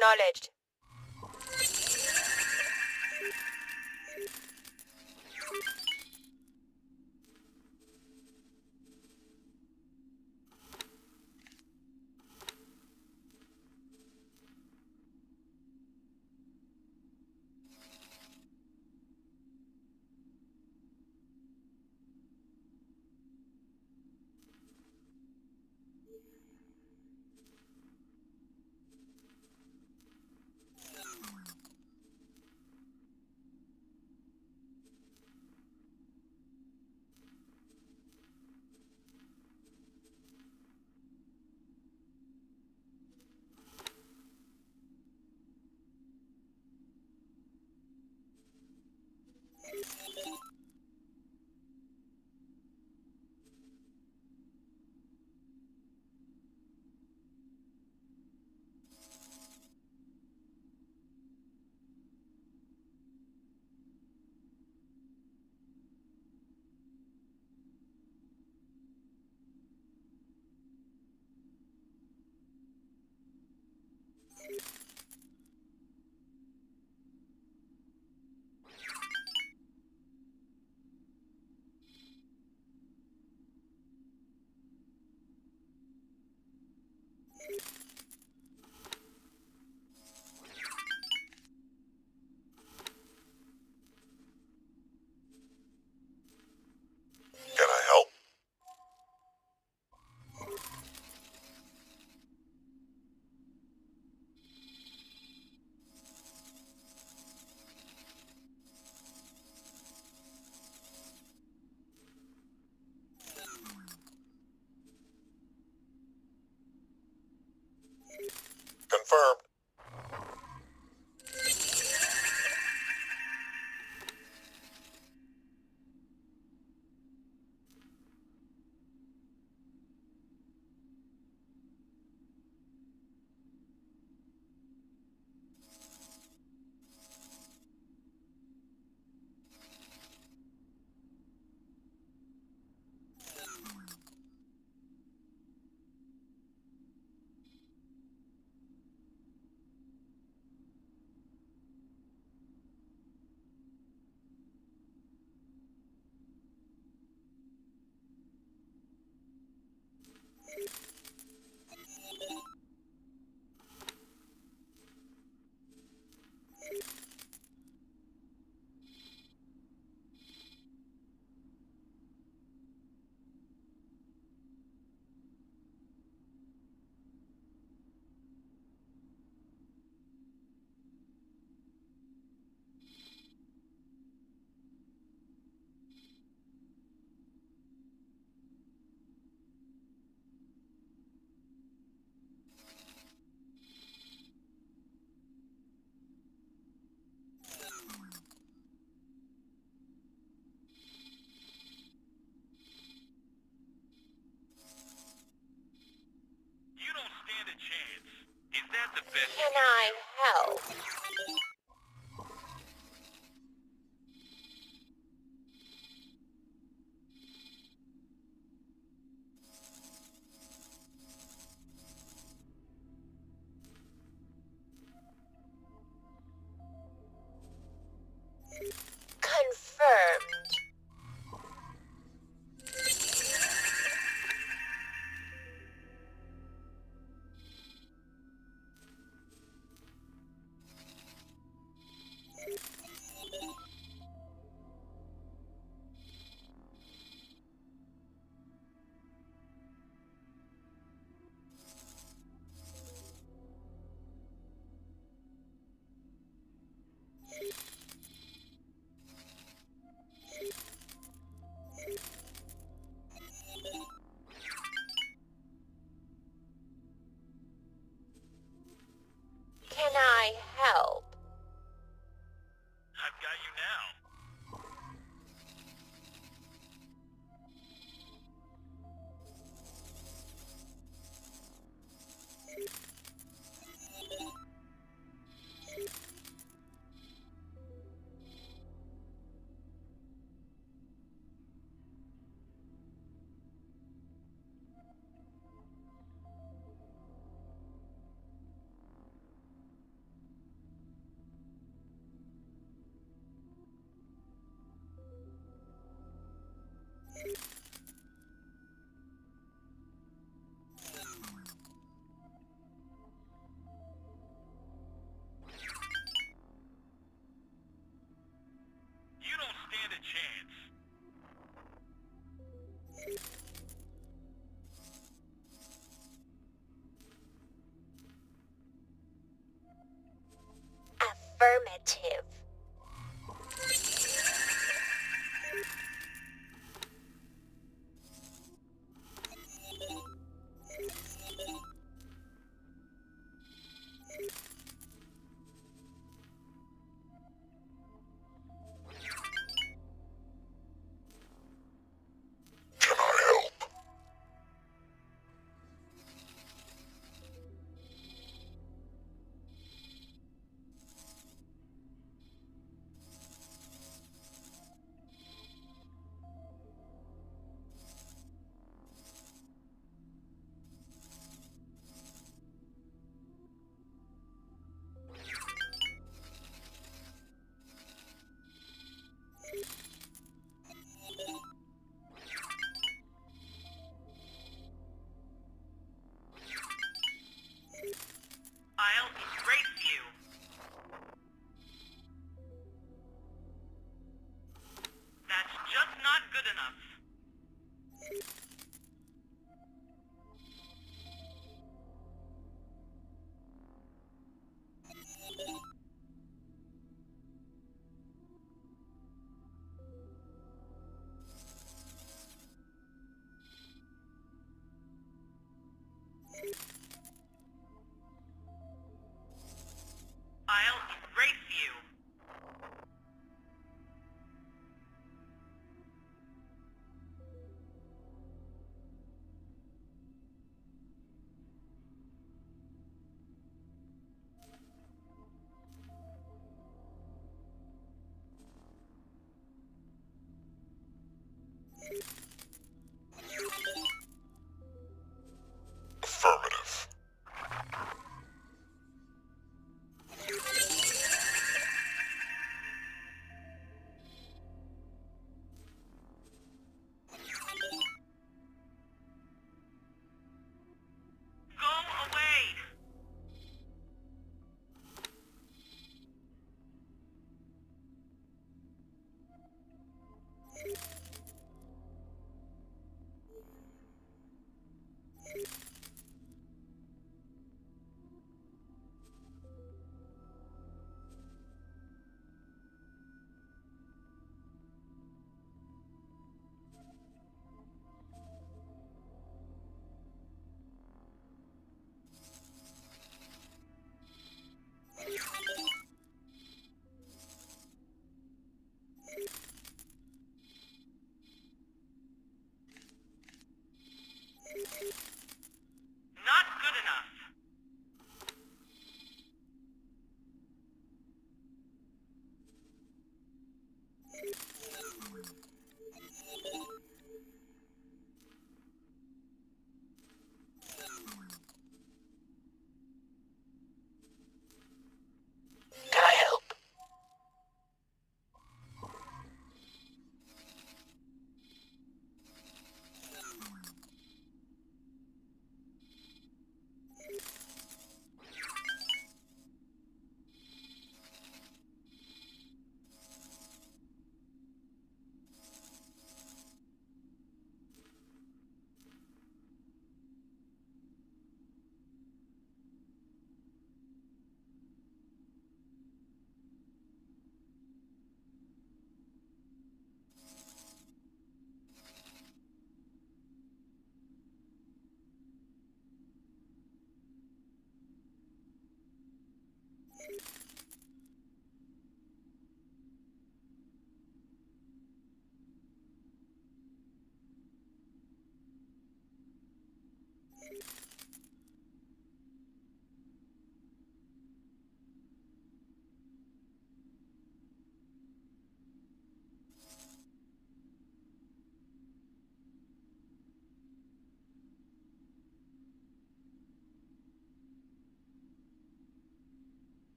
Acknowledged. Can I help? Confirmed.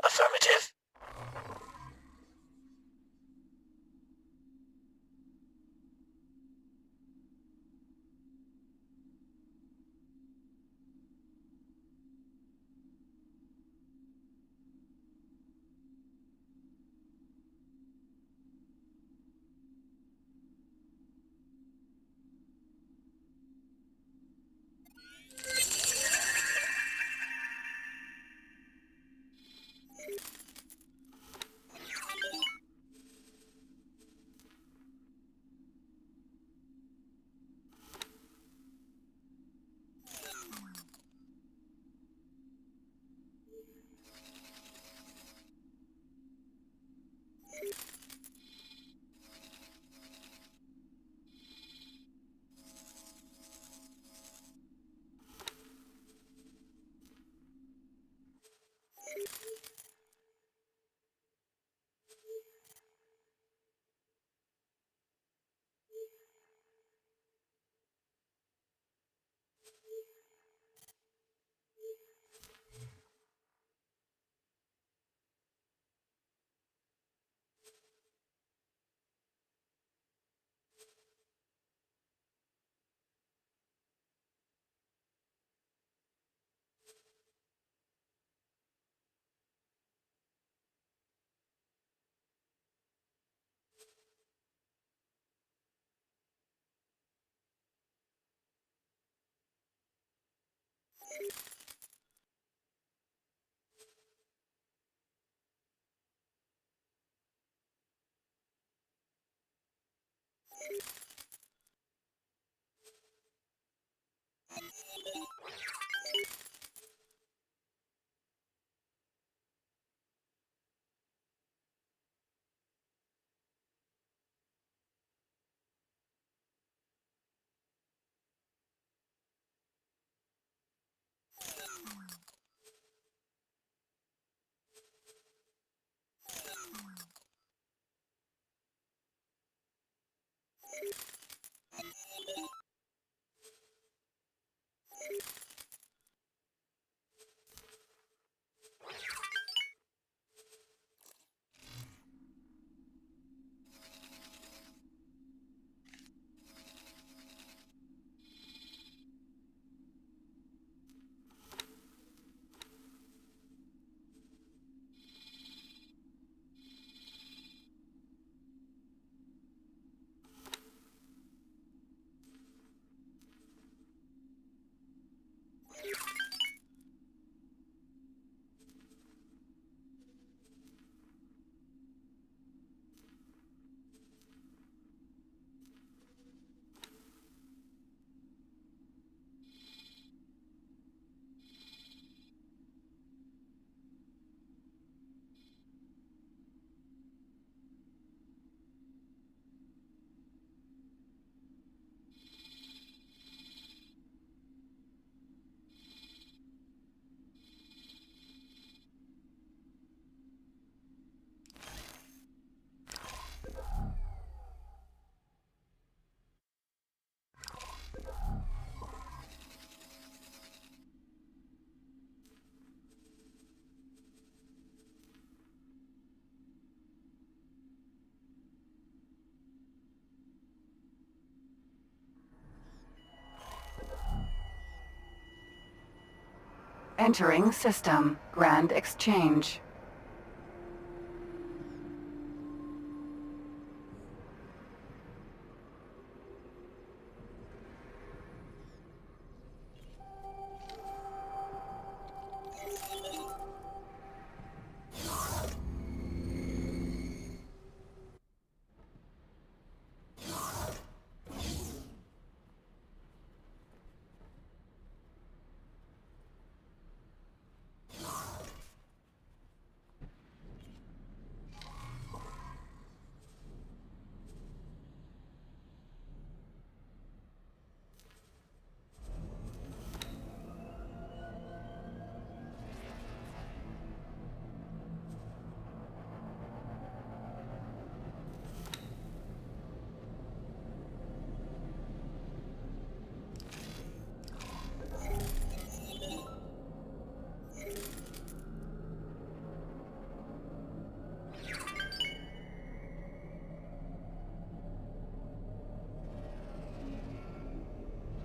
Affirmative. Entering system. Grand exchange.